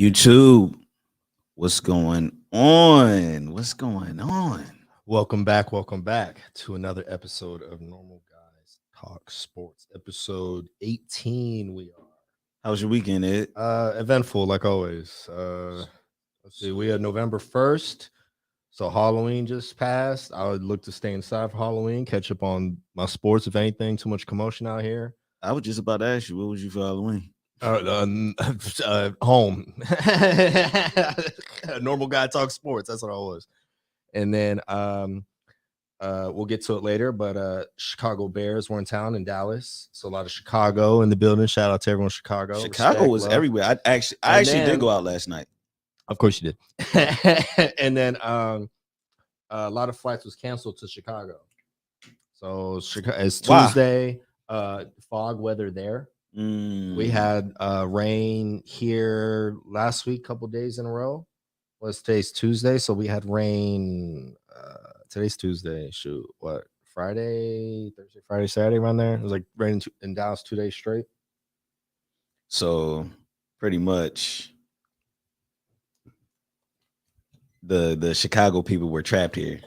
YouTube, what's going on? What's going on? Welcome back to another episode of Normal Guys Talk Sports, episode 18. We are How was your weekend, Ed? eventful like always. Let's see, we are November 1st, so Halloween just passed. I would look to stay inside for Halloween, catch up on my sports if anything. Too much commotion out here. I was just about to ask you, what was you for Halloween? Home. Normal Guy Talk Sports. That's what I was. And then we'll get to it later, but Chicago Bears were in town in Dallas, so a lot of Chicago in the building. Shout out to everyone in Chicago. Chicago was love. everywhere. I actually did go out last night. Of course you did. And then a lot of flights was canceled to Chicago. So it's Tuesday. Fog weather there. We had rain here last week, couple days in a row. Today's Tuesday, so we had rain. Today's Tuesday. Shoot, what? Friday, Thursday, Friday, Saturday, around there. It was like raining in Dallas 2 days straight. So pretty much, the Chicago people were trapped here.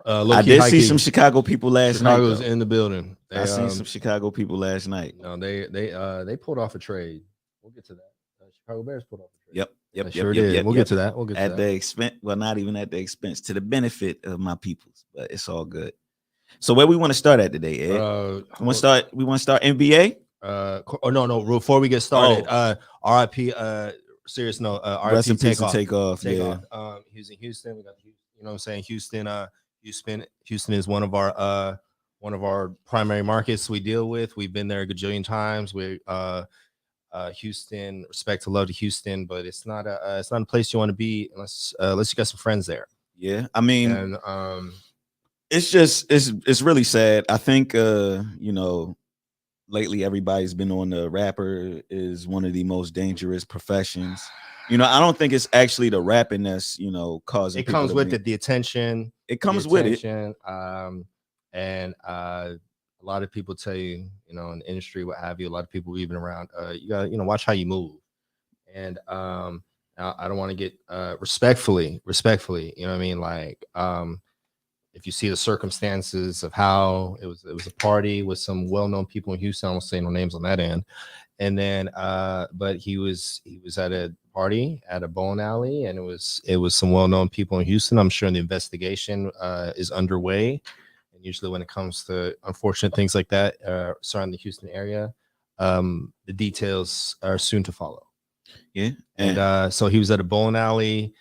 I did see some Chicago people last night. Chicago's in the building. I seen some Chicago people last night. No, they pulled off a trade. We'll get to that. Chicago Bears pulled off a trade. Yep. Sure did. We'll get to that. We'll get to that. At the expense, well, not even at the expense, to the benefit of my peoples, but it's all good. So where we want to start at today, Ed? We want to start NBA. No. Before we get started, RIP. Serious note. Rest in peace and Takeoff. Yeah. He was in Houston. We got you know what I'm saying. Houston is one of our primary markets we deal with. We've been there a gajillion times. Houston, respect to love to Houston, but it's not a place you want to be unless you got some friends there. Yeah, I mean, and, it's really sad. I think lately everybody's been on the rapper is one of the most dangerous professions. I don't think it's actually the rapping that's causing. It comes with it, the attention. It comes with it, and a lot of people tell you, in the industry, what have you. A lot of people we've been around. You got watch how you move, and I don't want to get respectfully. You know what I mean? Like, if you see the circumstances of how it was a party with some well-known people in Houston. I won't say no names on that end, and then but he was at a party at a bowling alley, and it was some well-known people in Houston. I'm sure the investigation is underway. Usually when it comes to unfortunate things like that surrounding the Houston area, the details are soon to follow. Yeah. And so he was at a bowling alley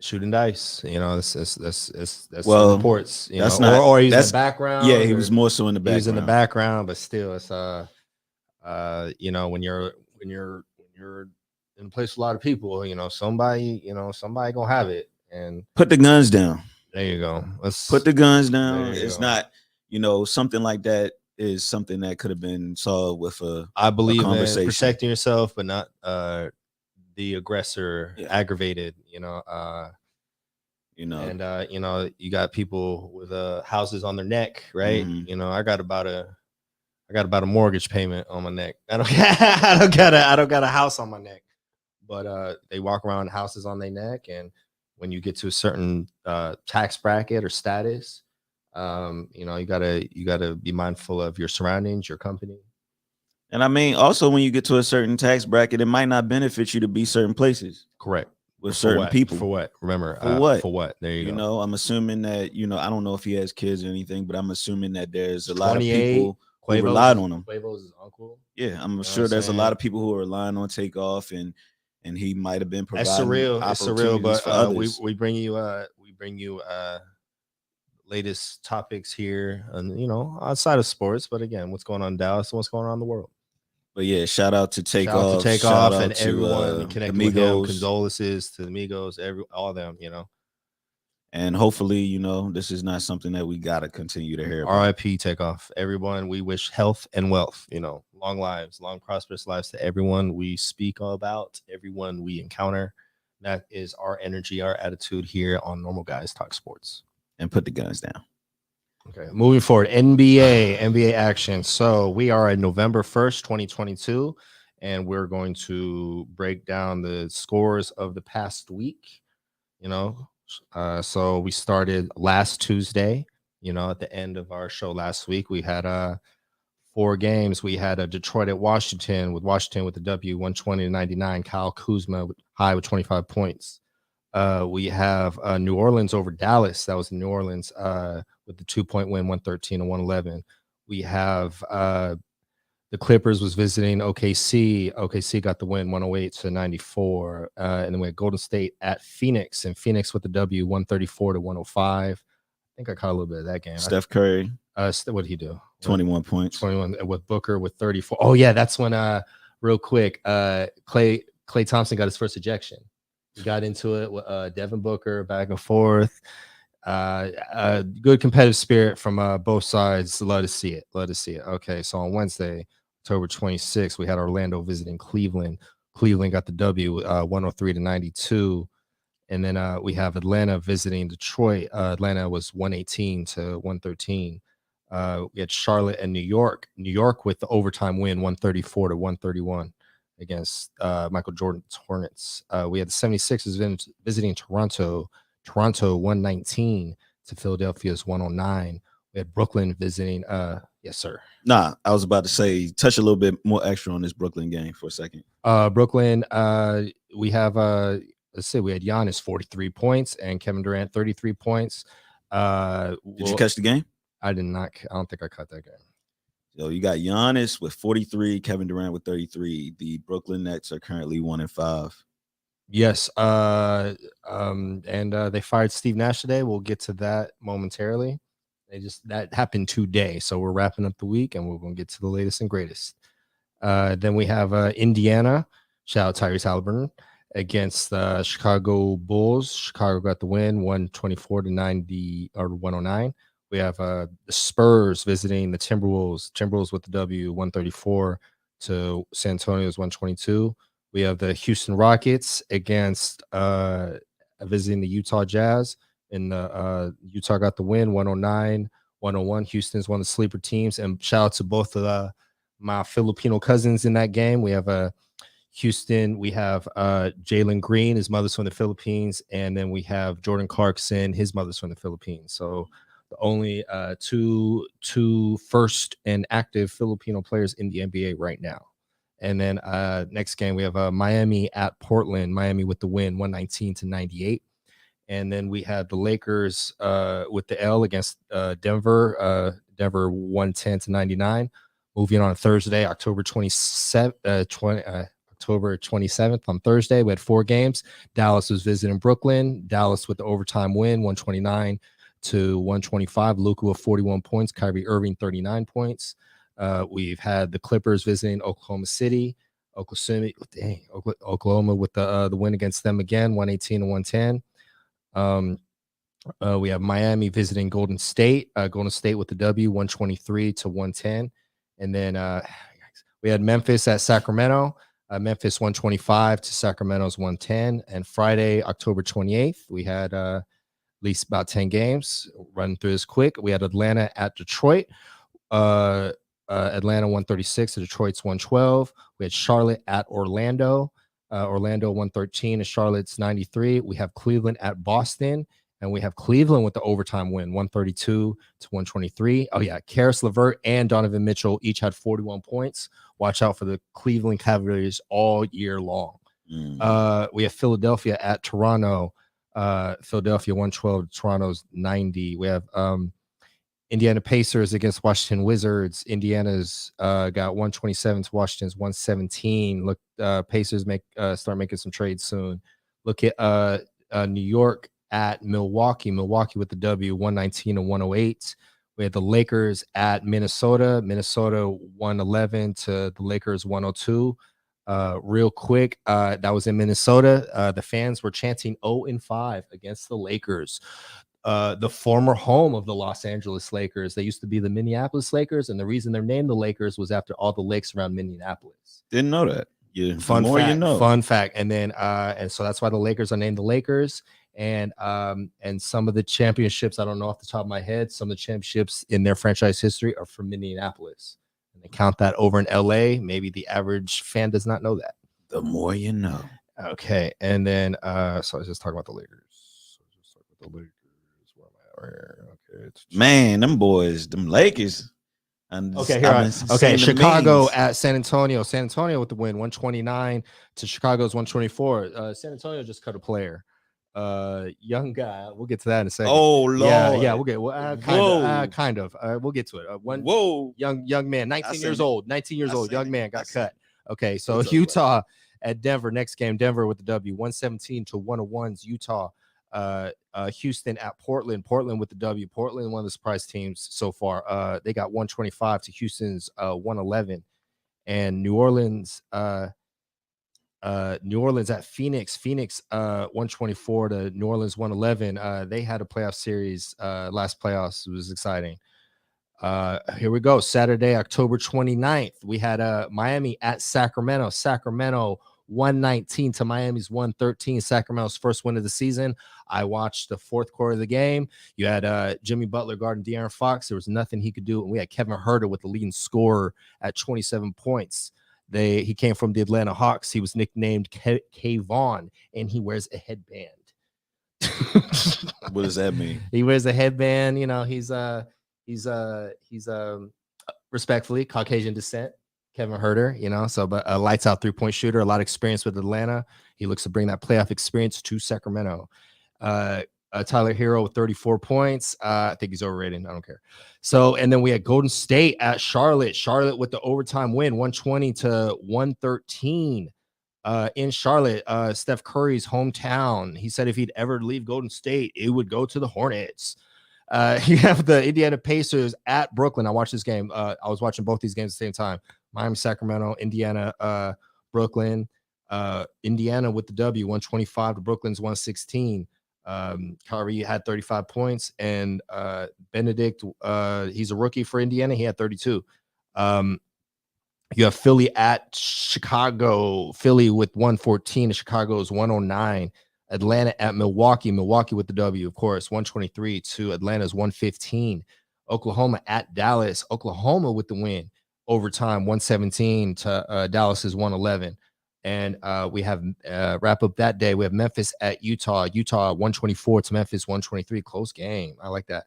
shooting dice. That's reports. That's not, or he's in the background. Yeah, he was more so in the background. He was in the background, but still, it's when you're in a place with a lot of people, somebody gonna have it. And put the guns down. There you go. Let's put the guns down. It's not, something like that is something that could have been solved with I believe a conversation. In protecting yourself, but not the aggressor aggravated. And you got people with houses on their neck, right? Mm-hmm. I got about a mortgage payment on my neck. I don't got a house on my neck, but they walk around houses on their neck. And when you get to a certain tax bracket or status, you gotta be mindful of your surroundings, your company. And I mean, also when you get to a certain tax bracket, it might not benefit you to be certain places. Correct. With certain people. For what? Remember, for what? There you go. I'm assuming that, I don't know if he has kids or anything, but I'm assuming that there's a lot of people who relied on him. Quavo's his uncle. Yeah, I'm sure there's a lot of people who are relying on Takeoff, and he might have been providing. It's surreal, but we bring you latest topics here, and outside of sports. But again, what's going on in Dallas and what's going on in the world. But yeah, shout out to Takeoff, and everyone connected with him. Condolences to the Migos, all of them. And hopefully, this is not something that we gotta continue to hear about. RIP Takeoff. Everyone, we wish health and wealth, long lives, long prosperous lives to everyone we speak about, everyone we encounter. That is our energy, our attitude here on Normal Guys Talk Sports. And put the guns down. Okay, moving forward, NBA action. So we are at November 1st, 2022, and we're going to break down the scores of the past week. So we started last Tuesday. At the end of our show last week, we had 4 games. We had a Detroit at Washington with the W, 120-99. Kyle Kuzma high with 25 points. We have New Orleans over Dallas. That was in New Orleans with the 2-point win, 113-111. We have the Clippers was visiting OKC. OKC got the win, 108-94. And then we had Golden State at Phoenix, and Phoenix with the W, 134-105. I think I caught a little bit of that game. Steph Curry. What did he do? 21 points. 21 with Booker with 34. Oh yeah, that's when real quick, Klay Thompson got his first ejection. He got into it with Devin Booker back and forth. Good competitive spirit from both sides. Love to see it. Okay, so on Wednesday, October 26th, we had Orlando visiting Cleveland. Cleveland got the W, 103-92. And then we have Atlanta visiting Detroit. Atlanta was 118-113. We had Charlotte and New York. New York with the overtime win, 134-131 against Michael Jordan's Hornets. We had the 76ers visiting Toronto. Toronto 119 to Philadelphia's 109. We had Brooklyn visiting. Yes, sir. Nah, I was about to say, touch a little bit more extra on this Brooklyn game for a second. Brooklyn, we have let's see, we had Giannis 43 points and Kevin Durant 33 points. Did you catch the game? I did not. I don't think I caught that game. So you got Giannis with 43, Kevin Durant with 33. The Brooklyn Nets are currently 1-5. Yes. And they fired Steve Nash today. We'll get to that momentarily. That happened today. So we're wrapping up the week and we're going to get to the latest and greatest. Then we have Indiana. Shout out Tyrese Halliburton against the Chicago Bulls. Chicago got the win, 124-90 or 109. We have the Spurs visiting the Timberwolves. Timberwolves with the W, 134 to San Antonio's 122. We have the Houston Rockets against visiting the Utah Jazz. And Utah got the win, 109-101. Houston's one of the sleeper teams. And shout out to both of my Filipino cousins in that game. We have Houston. We have Jalen Green. His mother's from the Philippines. And then we have Jordan Clarkson. His mother's from the Philippines. So the only two first and active Filipino players in the NBA right now. And then next game, we have Miami at Portland. Miami with the win, 119-98. And then we had the Lakers with the L against Denver. Denver 110-99. Moving on Thursday, October 27th on Thursday, we had 4 games. Dallas was visiting Brooklyn. Dallas with the overtime win, 129-125. Luka with 41 points. Kyrie Irving, 39 points. We've had the Clippers visiting Oklahoma City. Oklahoma with the win against them again, 118-110. We have Miami visiting Golden State. Golden State with the W, 123-110. And then we had Memphis at Sacramento. Memphis 125 to Sacramento's 110. And Friday, October 28th, we had at least about 10 games. Running through this quick. We had Atlanta at Detroit. Atlanta 136 to Detroit's 112. We had Charlotte at Orlando. Orlando 113 to Charlotte's 93. We have Cleveland at Boston. And we have Cleveland with the overtime win, 132-123. Oh, yeah. Karis LeVert and Donovan Mitchell each had 41 points. Watch out for the Cleveland Cavaliers all year long. We have Philadelphia at Toronto. Philadelphia 112 to Toronto's 90. We have Indiana Pacers against Washington Wizards. Indiana's got 127 to Washington's 117. Look, Pacers start making some trades soon. Look at New York at Milwaukee. Milwaukee with the W, 119-108. We had the Lakers at Minnesota. Minnesota 111 to the Lakers 102. Real quick, that was in Minnesota. The fans were chanting 0-5 against the Lakers. The former home of the Los Angeles Lakers. They used to be the Minneapolis Lakers, and the reason they're named the Lakers was after all the lakes around Minneapolis. Didn't know that. Yeah, fun fact. And then and so that's why the Lakers are named the Lakers. And some of the championships, I don't know off the top of my head, some of the championships in their franchise history are from Minneapolis. They count that over in LA. Maybe the average fan does not know that. The more you know. Okay, and then so I was just talking about the Lakers. Where am I at right here? Okay, man, them boys, them Lakers. Okay, here. Okay, Chicago at San Antonio. San Antonio with the win, 129 to Chicago's 124. San Antonio just cut a player. Young guy. We'll get to that in a second. Oh Lord. Yeah. We'll get kind of. We'll get to it. One young man, 19 years old. Young man got cut. Okay, so Utah at Denver. Next game, Denver with the W, 117 to 101's Utah. Houston at Portland with the W. Portland, one of the surprise teams so far. They got 125 to Houston's 111. And New Orleans at Phoenix 124 to New Orleans 111. They had a playoff series last playoffs. It was exciting. Here we go. Saturday, October 29th. We had Miami at Sacramento. 119 to Miami's 113. Sacramento's first win of the season. I watched the fourth quarter of the game. You had Jimmy Butler guarding De'Aaron Fox. There was nothing he could do. And we had Kevin Huerter with the leading scorer at 27 points. He came from the Atlanta Hawks. He was nicknamed K-Vaughn, and he wears a headband. What does that mean? He wears a headband. You know, he's respectfully Caucasian descent. Kevin Huerter, you know, so but a lights out 3-point shooter, a lot of experience with Atlanta. He looks to bring that playoff experience to Sacramento. Tyler Hero with 34 points. I think he's overrated. I don't care. So, and then we had Golden State at Charlotte. Charlotte with the overtime win, 120 to 113. In Charlotte, Steph Curry's hometown. He said if he'd ever leave Golden State, it would go to the Hornets. You have the Indiana Pacers at Brooklyn. I watched this game. I was watching both these games at the same time. Miami, Sacramento, Indiana, Brooklyn. Indiana with the W, 125 to Brooklyn's 116. Kyrie had 35 points, and Benedict, he's a rookie for Indiana. He had 32. You have Philly at Chicago. Philly with 114. Chicago's 109. Atlanta at Milwaukee. Milwaukee with the W, of course, 123 to Atlanta's 115. Oklahoma at Dallas. Oklahoma with the win. Overtime, 117 to Dallas's 111. And we have wrap up that day. We have Memphis at Utah. Utah 124 to Memphis 123. Close game. I like that.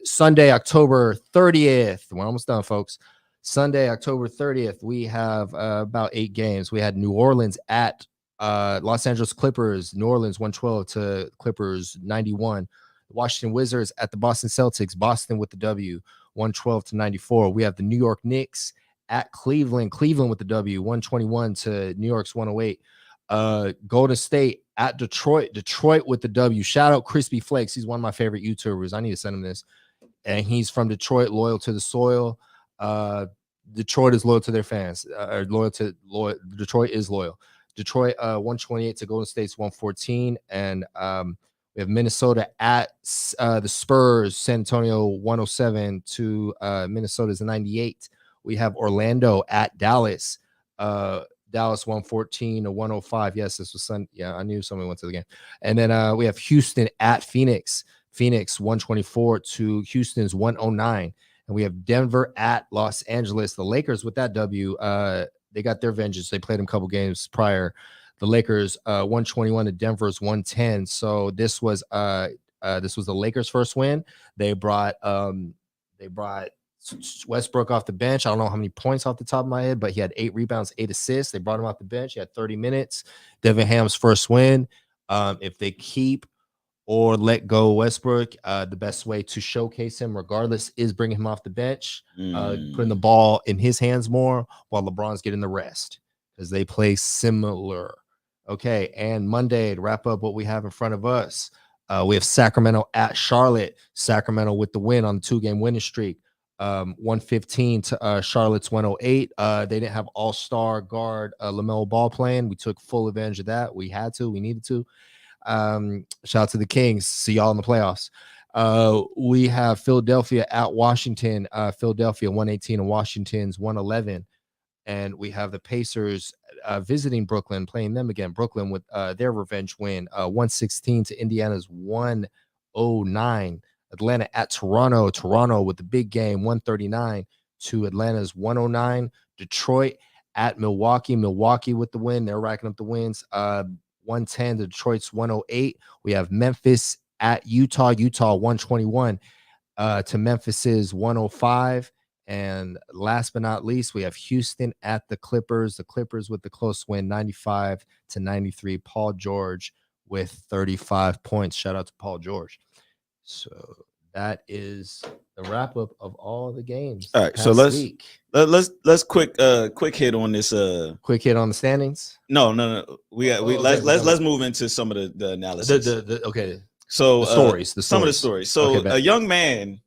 Sunday, October 30th. We're almost done, folks. Sunday, October 30th, we have about 8 games. We had New Orleans at Los Angeles Clippers. New Orleans 112 to Clippers 91. Washington Wizards at the Boston Celtics. Boston with the W, 112 to 94. We have the New York Knicks at Cleveland. Cleveland with the W, 121 to New York's 108. Golden State at Detroit. Detroit with the W. Shout out Crispy Flakes. He's one of my favorite YouTubers. I need to send him this. And he's from Detroit, loyal to the soil. Detroit is loyal to their fans. Detroit is loyal. Detroit 128 to Golden State's 114. And we have Minnesota at the Spurs. San Antonio 107 to Minnesota's 98. We have Orlando at Dallas. Dallas 114 to 105. Yes, this was Sunday. Yeah, I knew somebody went to the game. And then we have Houston at Phoenix. Phoenix 124 to Houston's 109. And we have Denver at Los Angeles. The Lakers with that W, they got their vengeance. They played them a couple games prior. The Lakers 121 to Denver's 110. So this was the Lakers' first win. They brought Westbrook off the bench. I don't know how many points off the top of my head, but he had 8 rebounds, 8 assists. They brought him off the bench. He had 30 minutes. Devin Ham's first win. If they keep or let go Westbrook, the best way to showcase him, regardless, is bringing him off the bench, putting the ball in his hands more while LeBron's getting the rest because they play similar. Okay, and Monday, to wrap up what we have in front of us, we have Sacramento at Charlotte. Sacramento with the win on the 2-game winning streak. 115 to Charlotte's 108. They didn't have all-star guard LaMelo Ball playing. We took full advantage of that. We had to. We needed to. Shout out to the Kings. See y'all in the playoffs. We have Philadelphia at Washington. Philadelphia 118 and Washington's 111. And we have the Pacers visiting Brooklyn, playing them again. Brooklyn with their revenge win, 116 to Indiana's 109. Atlanta at Toronto. Toronto with the big game, 139 to Atlanta's 109. Detroit at Milwaukee. Milwaukee with the win. They're racking up the wins. 110 to Detroit's 108. We have Memphis at Utah. Utah 121 to Memphis's 105. And last but not least, we have Houston at the Clippers. The Clippers with the close win, 95 to 93. Paul George with 35 points. Shout out to Paul George. So that is the wrap up of all the games. All right, so let's quick hit on this. Quick hit on the standings. No. Let's move into some of the analysis. Okay. So some of the stories. So a young man.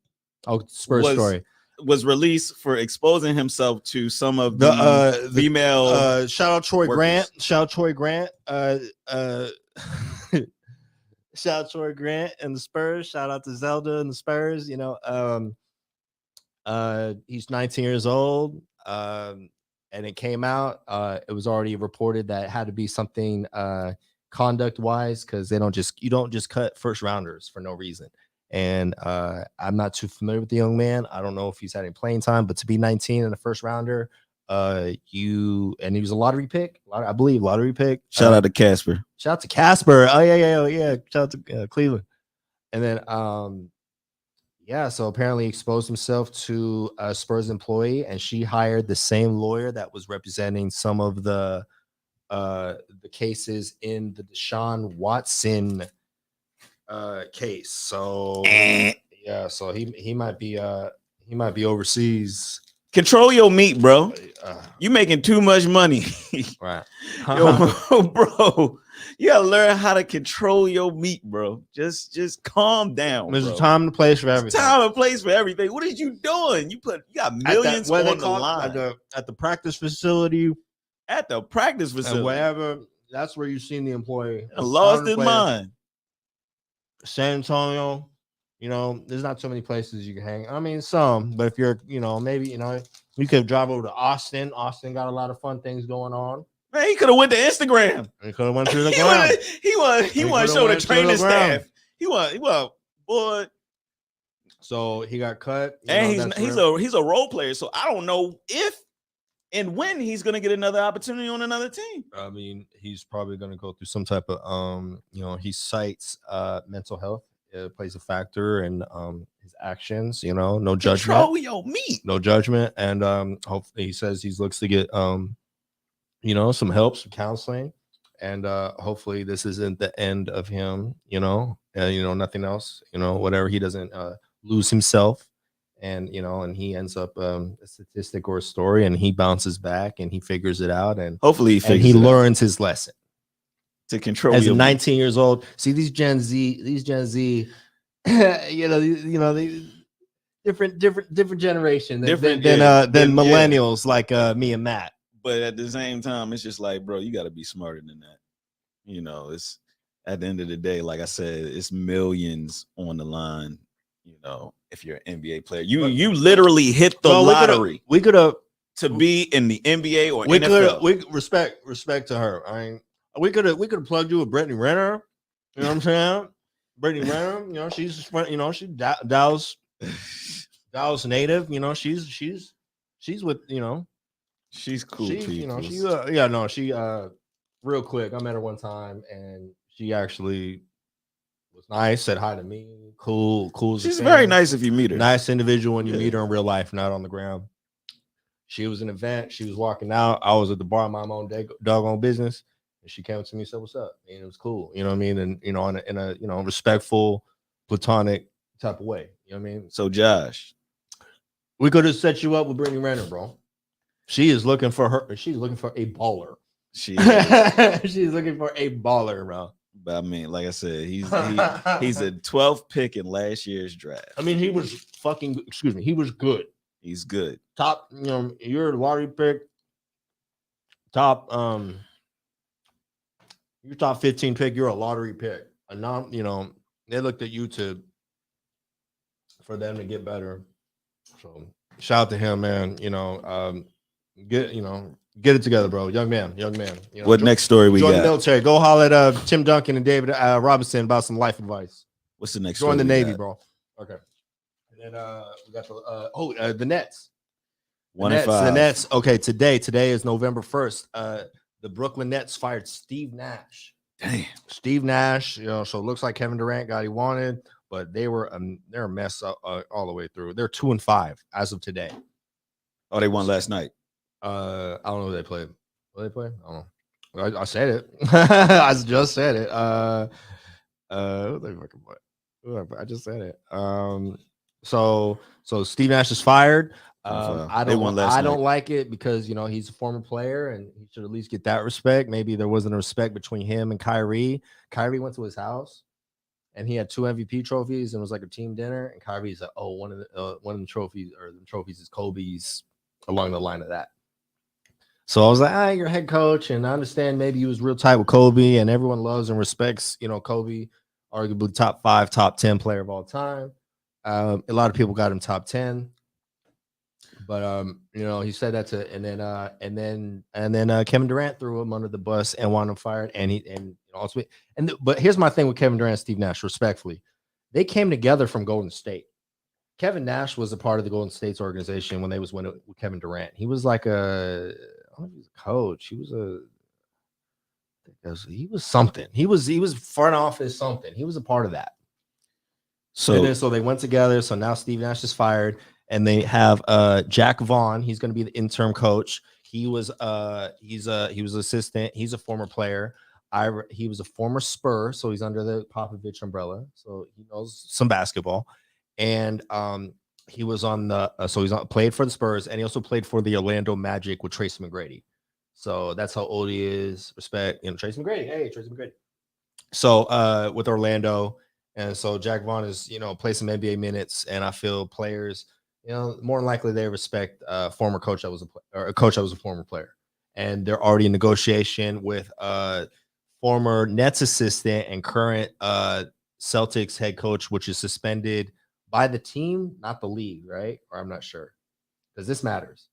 Spurs story. Was released for exposing himself to some of the female. Shout out Troy Grant. Shout out Troy Grant. Shout out Troy Grant and the Spurs. Shout out to Zelda and the Spurs. You know, he's 19 years old. And it came out. It was already reported that it had to be something conduct wise, because you don't just cut first rounders for no reason. And I'm not too familiar with the young man. I don't know if he's had any playing time, but to be 19 and a first rounder, and he was a lottery pick, I believe lottery pick. Shout out to Casper. Shout out to Casper. Oh yeah. Shout out to Cleveland. And then so apparently he exposed himself to a Spurs employee, and she hired the same lawyer that was representing some of the cases in the Deshaun Watson case. So so he might be overseas. Control your meat, bro. You making too much money. Right. Yo, bro, you gotta learn how to control your meat, bro. Just calm down. There's a time and place for everything. Time and place for everything. What are you doing? You got millions on the line at the practice facility. At the practice facility, and wherever. That's where you've seen the employee lost his mind. San Antonio, there's not so many places you can hang. I mean, some, but if you're, maybe, you could drive over to Austin. Austin got a lot of fun things going on. Man, he could have went to Instagram. He could have went to the ground. He want to show the training staff. He want, boy. So he got cut. And he's a role player. So I don't know if and when he's going to get another opportunity on another team. I mean, he's probably going to go through some type of, he cites mental health plays a factor in his actions, no judgment. Control your meat. No judgment. And hopefully he says he looks to get, some help, some counseling. And hopefully this isn't the end of him, nothing else, whatever. He doesn't lose himself. And and he ends up a statistic or a story, and he bounces back and he figures it out, and hopefully he learns his lesson to control. As a 19 years old, see these Gen Z, the different generation than millennials like me and Matt. But at the same time, it's just like, bro, you got to be smarter than that. It's at the end of the day, like I said, it's millions on the line. If you're an NBA player, you literally hit the lottery. We could have to be in the NBA or NFL. We respect to her. I mean, we could have plugged you with Brittany Renner. You know what I'm saying? Brittany Renner. She's she's Dallas native. She's with she's cool. She real quick. I met her one time, and she actually was nice, said hi to me, cool. She's very nice if you meet her. Nice individual when you meet her in real life, not on the ground. She was an event. She was walking out. I was at the bar, my own doggone business, and she came to me and said, "What's up?" And it was cool. You know what I mean? And in a respectful, platonic type of way. You know what I mean? So Josh, we could have set you up with Brittany Renner, bro. She's looking for a baller. She's looking for a baller, bro. But I mean, like I said, he's a 12th pick in last year's draft. I mean, he was good. He's good. Top, you're a lottery pick. Top, you're top 15 pick. You're a lottery pick. They looked at you for them to get better. So shout out to him, man. Get it together, bro. Young man. What next story we got? Join the military. Go holler at Tim Duncan and David Robinson about some life advice. What's the next Join story the Navy, bro. Okay. And then we got the Nets. The Nets. Okay, today is November 1st. The Brooklyn Nets fired Steve Nash. Damn. Steve Nash, so it looks like Kevin Durant got what he wanted, but they're a mess all the way through. They're 2-5 as of today. Oh, they won last night. I don't know who they played. What they play? I don't know. I said it. I just said it. Who they fucking play? I just said it. So Steve Nash is fired. I don't like it because he's a former player and he should at least get that respect. Maybe there wasn't a respect between him and Kyrie. Kyrie went to his house and he had 2 MVP trophies and it was like a team dinner. And Kyrie's like, "Oh, one of the trophies is Kobe's," along the line of that. So I was like, you're a head coach, and I understand maybe he was real tight with Kobe, and everyone loves and respects, Kobe, arguably top 5, top 10 player of all time. A lot of people got him top 10, but he said that and then Kevin Durant threw him under the bus and wanted him fired, but here's my thing with Kevin Durant and Steve Nash, respectfully, they came together from Golden State. Kevin Nash was a part of the Golden State's organization when they was winning with Kevin Durant. He was like I don't know if he was a coach. He was something. He was front office something. He was a part of that. So they went together. So now Steve Nash is fired, and they have Jack Vaughn. He's going to be the interim coach. He was assistant. He's a former player. He was a former Spur, so he's under the Popovich umbrella. So he knows some basketball. And he was on played for the Spurs, and he also played for the Orlando Magic with Tracy McGrady. So that's how old he is. Respect, Tracy McGrady. Hey, Tracy McGrady. So with Orlando, and so Jack Vaughn is play some NBA minutes, and I feel players, more than likely they respect a coach that was a former player, and they're already in negotiation with former Nets assistant and current Celtics head coach, which is suspended by the team, not the league, right? Or I'm not sure, because this matters.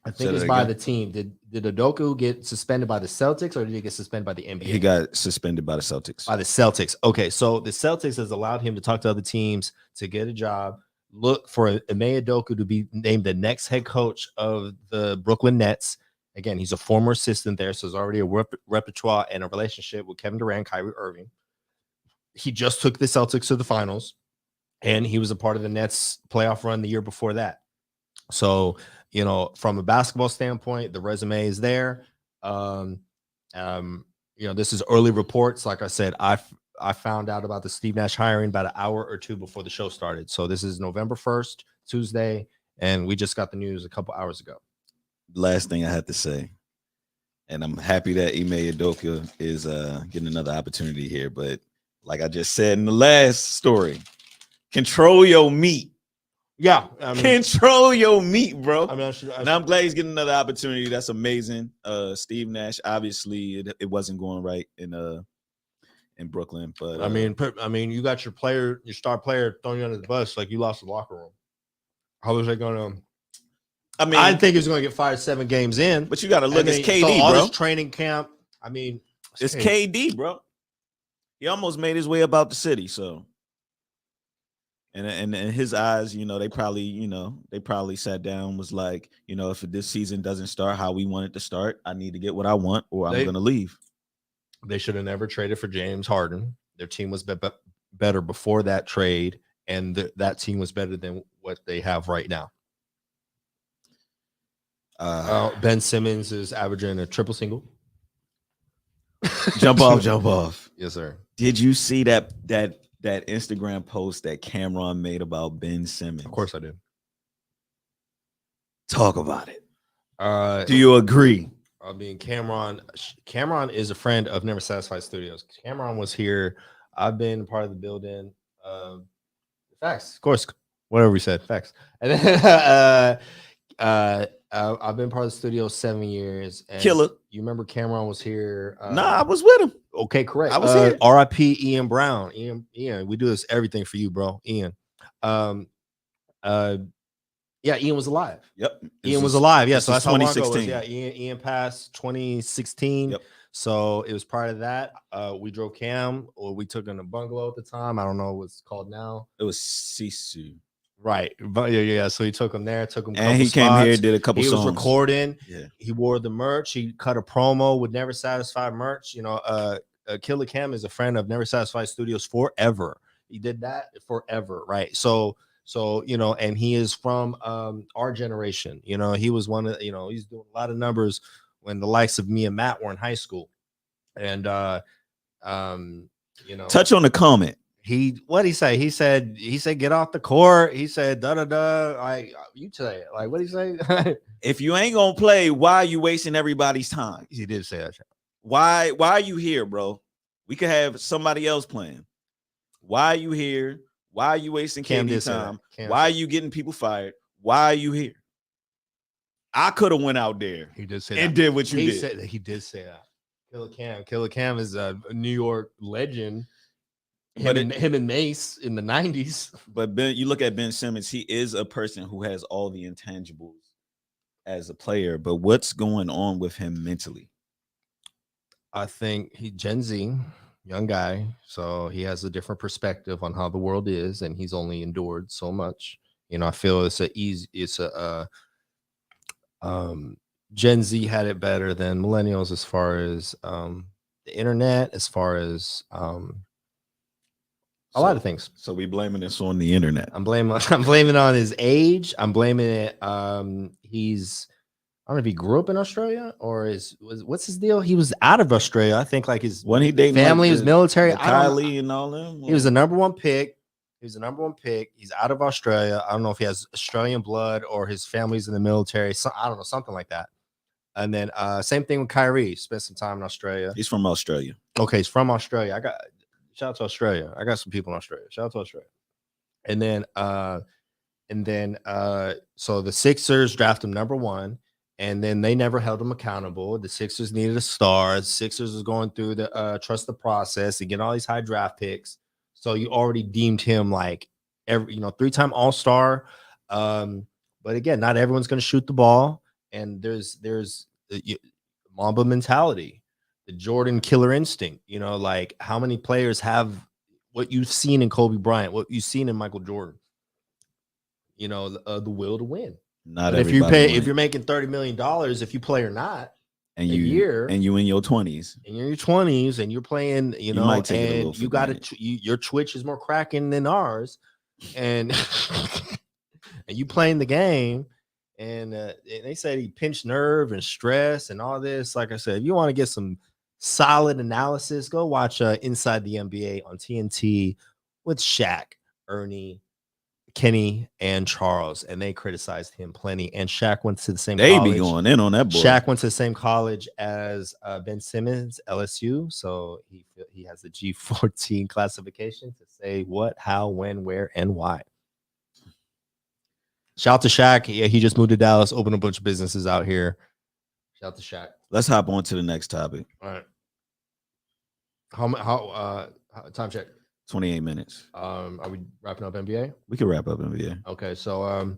I think it's by the team. Did Udoka get suspended by the Celtics, or did he get suspended by the NBA? He got suspended by the Celtics. By the Celtics. Okay, so the Celtics has allowed him to talk to other teams to get a job. Look for Ime Udoka to be named the next head coach of the Brooklyn Nets. Again, he's a former assistant there, so there's already a repertoire and a relationship with Kevin Durant, Kyrie Irving. He just took the Celtics to the finals, and he was a part of the Nets playoff run the year before that. So, from a basketball standpoint, the resume is there. This is early reports. Like I said, I found out about the Steve Nash hiring about an hour or two before the show started. So this is November 1st, Tuesday, and we just got the news a couple hours ago. Last thing I had to say, and I'm happy that Ime Udoka is getting another opportunity here, but like I just said in the last story, control your meat. Yeah, control your meat, bro. Now I'm glad he's getting another opportunity. That's amazing. Steve Nash, obviously, it wasn't going right in Brooklyn, but I mean, you got your star player throwing you under the bus like you lost the locker room. How was they going to? I didn't think he was going to get fired 7 games in, but you got to look at KD, all bro. This training camp. It's KD, bro. He almost made his way about the city, so. And in his eyes, they probably sat down, was like, if this season doesn't start how we want it to start, I need to get what I want, or I'm gonna leave. They should have never traded for James Harden. Their team was better before that trade, and that team was better than what they have right now. Ben Simmons is averaging a triple single. Jump off. Yes, sir. Did you see that Instagram post that Cameron made about Ben Simmons? Of course I did. Talk about it. Do you agree? Cameron is a friend of Never Satisfied Studios. Cameron was here. I've been part of the building. Facts, of course. Whatever we said, facts. And then I've been part of the studio 7 years. And Killer. You remember Cameron was here? Nah, I was with him. Okay, correct. I was here. R.I.P. Ian Brown. Ian, we do this everything for you, bro. Ian. Ian was alive. Yep. Ian was alive. Yeah, so that's how long 2016. ago it was. Yeah, Ian passed 2016. Yep. So it was prior to that. We drove Cam, or we took in a bungalow at the time. I don't know what it's called now. It was Sisu. Right. But yeah. So he took him there, took him a And couple he came here, spots. did a couple He was songs. recording. Yeah. He wore the merch. He cut a promo with Never Satisfied merch. Killer Cam is a friend of Never Satisfied Studios forever. He did that forever, right? So and he is from our generation. He was one of he's doing a lot of numbers when the likes of me and Matt were in high school. And um, Touch on the comment. what he say? He said get off the court. He said da da da. Like you say it. Like what he say? If you ain't gonna play, why are you wasting everybody's time? He did say that. Why are you here, bro? We could have somebody else playing. Why are you here? Why are you wasting KD time? Why are you getting people fired? Why are you here? I could have went out there. He did say and that. did what you he did. Said that. He did say that. Killer Cam is a New York legend. Him and Mace in the 90s. But you look at Ben Simmons, he is a person who has all the intangibles as a player. But what's going on with him mentally? I think he Gen Z, young guy, so he has a different perspective on how the world is, and he's only endured so much. I feel Gen Z had it better than millennials as far as the internet, as far as a lot of things. So we blaming this on the internet. I'm blaming it on his age. I'm blaming it. I don't know if he grew up in Australia or what's his deal? He was out of Australia. I think like his family was military. Kylie and all them. He was the number one pick. He's out of Australia. I don't know if he has Australian blood or his family's in the military. So, I don't know, something like that. And then same thing with Kyrie. Spent some time in Australia. He's from Australia. Okay, he's from Australia. Shout out to Australia. I got some people in Australia. Shout out to Australia. And then so the Sixers draft him number 1. And then they never held him accountable. The Sixers needed a star. The Sixers was going through the trust the process and get all these high draft picks. So you already deemed him like 3-time All-Star. But again, not everyone's going to shoot the ball. And there's Mamba mentality, the Jordan killer instinct. Like how many players have what you've seen in Kobe Bryant, what you've seen in Michael Jordan. The will to win. Not but if you're making $30 million, if you play or not, and you in your 20s, and you're in your 20s, and you're playing, you might take and you got to your Twitch is more cracking than ours, and and you playing the game, and they said he pinched nerve and stress and all this. Like I said, if you want to get some solid analysis, go watch Inside the NBA on TNT with Shaq, Ernie, Kenny, and Charles, and they criticized him plenty. And Shaq went to the same college. They be going in on that boy. Shaq went to the same college as Ben Simmons, LSU, so he has the G14 classification to say what, how, when, where, and why. Shout out to Shaq. Yeah, he just moved to Dallas, opened a bunch of businesses out here. Shout out to Shaq. Let's hop on to the next topic. All right. How time check? 28 minutes. Are we wrapping up NBA? We can wrap up NBA. Okay, so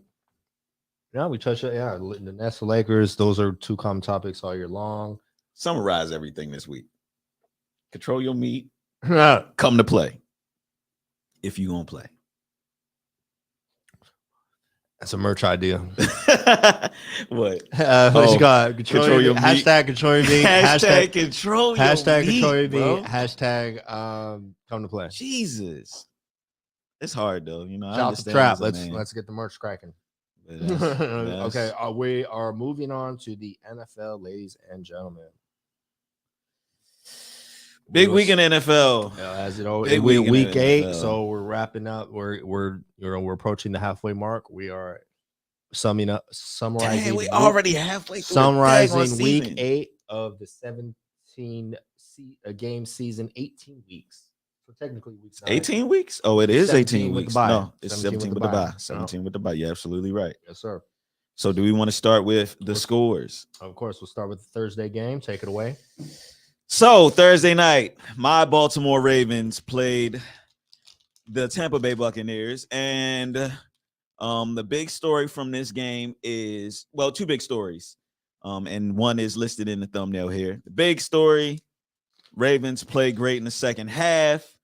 we touched it. Yeah, the Nets, Lakers. Those are 2 common topics all year long. Summarize everything this week. Control your meat. Come to play. If you gonna play. That's a merch idea. What? What you got? Control your meat. Hashtag control your meat. Hashtag control your hashtag meat. Control your meat. Bro. Hashtag come to play. Jesus, it's hard though. Shout out to Trap. Let's get the merch cracking. That's... Okay, we are moving on to the NFL, ladies and gentlemen. Big week in NFL. As it always, we're week 8, so we're wrapping up. We're approaching the halfway mark. We are summarizing. Dang, we already halfway through. Summarizing week 8 of the 17 game season, 18 weeks. So technically, weeks 18 weeks. Oh, it is 18 weeks. No, it's 17 with the bye. 17 with the bye. You're absolutely right. Yes, sir. So, do we want to start with the scores? Of course, we'll start with the Thursday game. Take it away. So Thursday night, my Baltimore Ravens played the Tampa Bay Buccaneers, and the big story from this game is, well, 2 big stories, and one is listed in the thumbnail here. The big story: Ravens played great in the second half.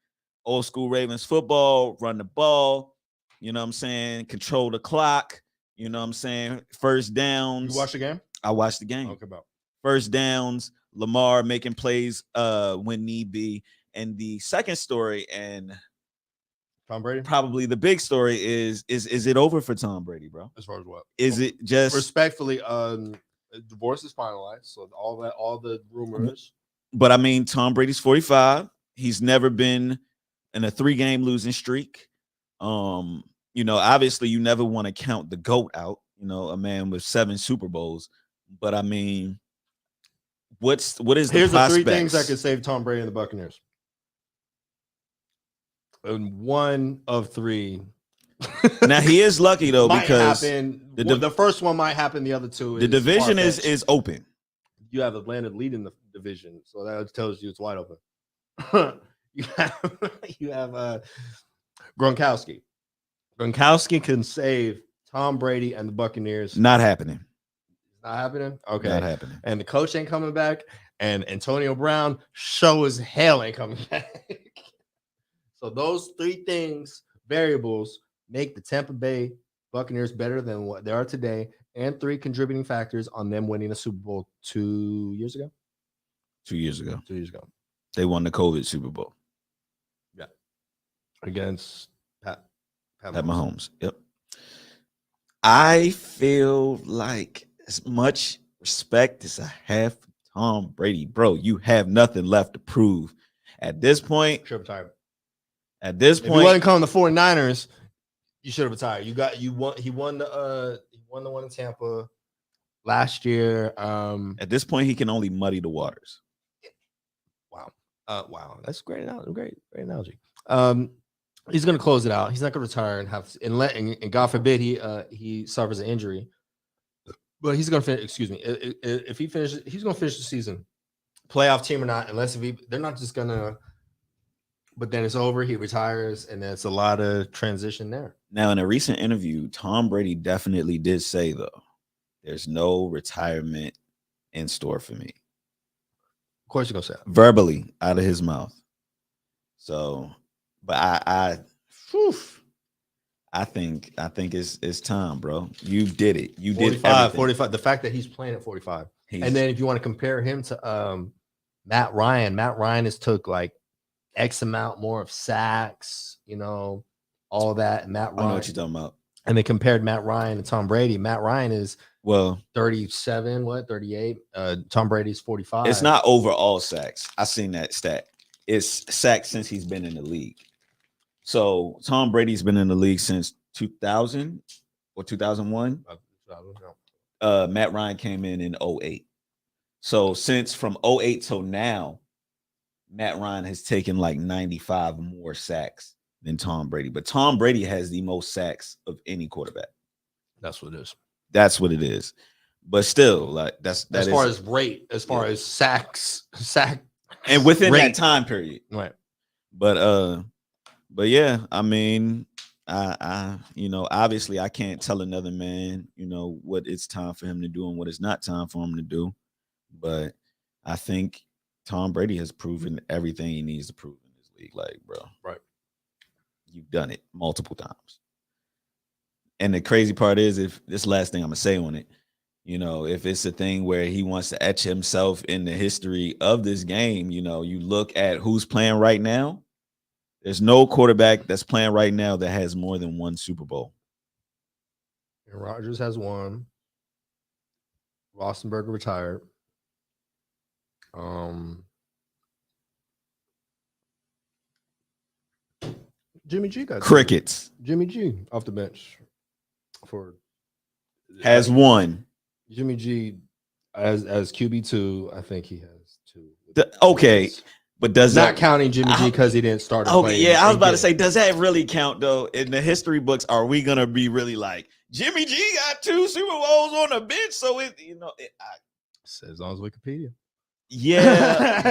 Old school Ravens football, run the ball. You know what I'm saying? Control the clock. You know what I'm saying? First downs. You watch the game? I watched the game. Okay, about First downs, Lamar making plays when need be. And the second story, and Tom Brady. probably the big story is it over for Tom Brady, bro? As far as what? Is it just Respectfully, divorce is finalized, so all the rumors. But I mean, Tom Brady's 45. He's never been in a 3-game losing streak. You know, obviously you never want to count the GOAT out, you know, a man with 7 Super Bowls. But I mean, what is Here's the the 3 prospects? things that could save Tom Brady and the Buccaneers. And 1 of 3. Now he is lucky though, might because happen. The first one might happen. The other 2 the division far-fetched. is open. You have Atlanta leading the division, so that tells you it's wide open. you have Gronkowski. Gronkowski can save Tom Brady and the Buccaneers. Not happening. Not happening. Okay, Not happening. And the coach ain't coming back, and Antonio Brown show as hell ain't coming back. So those 3 things, variables, make the Tampa Bay Buccaneers better than what they are today, and 3 contributing factors on them winning a Super Bowl 2 years ago. 2 years ago. 2 years ago. They won the COVID Super Bowl. Yeah. Against Pat Mahomes. Yep. I feel like as much respect as I have for Tom Brady, bro, you have nothing left to prove. At this point, should have retired. At this point, if you wasn't calling the 49ers, you should have retired. He won the one in Tampa last year. At this point, he can only muddy the waters. Wow. Wow. That's great. Great analogy. He's going to close it out. He's not going to retire and God forbid he suffers an injury. But he's going to finish. Excuse me. If he finishes, he's going to finish the season, playoff team or not. Unless they're not just going to. But then it's over. He retires, and there's a lot of transition there. Now, in a recent interview, Tom Brady definitely did say, though, there's no retirement in store for me. Of course, you're gonna say that. Verbally out of his mouth. So, but I think it's time, bro. You did it. You 45, did everything. 45. The fact that he's playing at 45, and then if you want to compare him to Matt Ryan has took like X amount more of sacks, you know, all that. And Matt Ryan, I know what you're talking about. And they compared Matt Ryan to Tom Brady. Matt Ryan is 37, 38. Tom Brady's 45. It's not overall sacks. I seen that stat. It's sacks since he's been in the league. So Tom Brady's been in the league since 2000 or 2001. Matt Ryan came in 08. So since from 08 till now, Matt Ryan has taken like 95 more sacks than Tom Brady. But Tom Brady has the most sacks of any quarterback. That's what it is. That's what it is. But still, like that as far as rate, as far as sack, and within that time period, right? But yeah, I mean, I you know, obviously, I can't tell another man, you know, what it's time for him to do and what it's not time for him to do. But I think Tom Brady has proven everything he needs to prove in this league. Like, bro, right? You've done it multiple times. And the crazy part is, if this last thing I'm gonna say on it, you know, if it's a thing where he wants to etch himself in the history of this game, you know, you look at who's playing right now. There's no quarterback that's playing right now that has more than 1 Super Bowl. And Rodgers has 1. Roethlisberger retired. Jimmy G got crickets. Jimmy G off the bench has 1. Jimmy G as QB2. I think he has 2. Okay, but does not counting Jimmy G because he didn't start. Okay, yeah, I was about to say, does that really count though? In the history books, are we gonna be really like Jimmy G got 2 Super Bowls on the bench? So it, you know, says on Wikipedia. Yeah,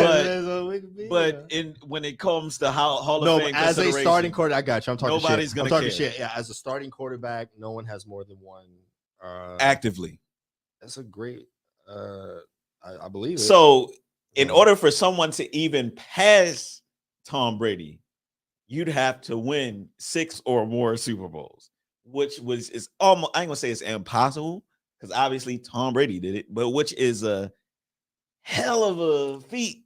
but when it comes to Hall of Fame, as a starting quarterback, I got you. I'm talking nobody's shit. Gonna I'm talking care. shit. Yeah, as a starting quarterback, no one has more than 1 actively. That's a great. I believe it. So, in order for someone to even pass Tom Brady, you'd have to win 6 or more Super Bowls, which was is almost I ain't gonna say it's impossible because obviously Tom Brady did it, but which is a hell of a feat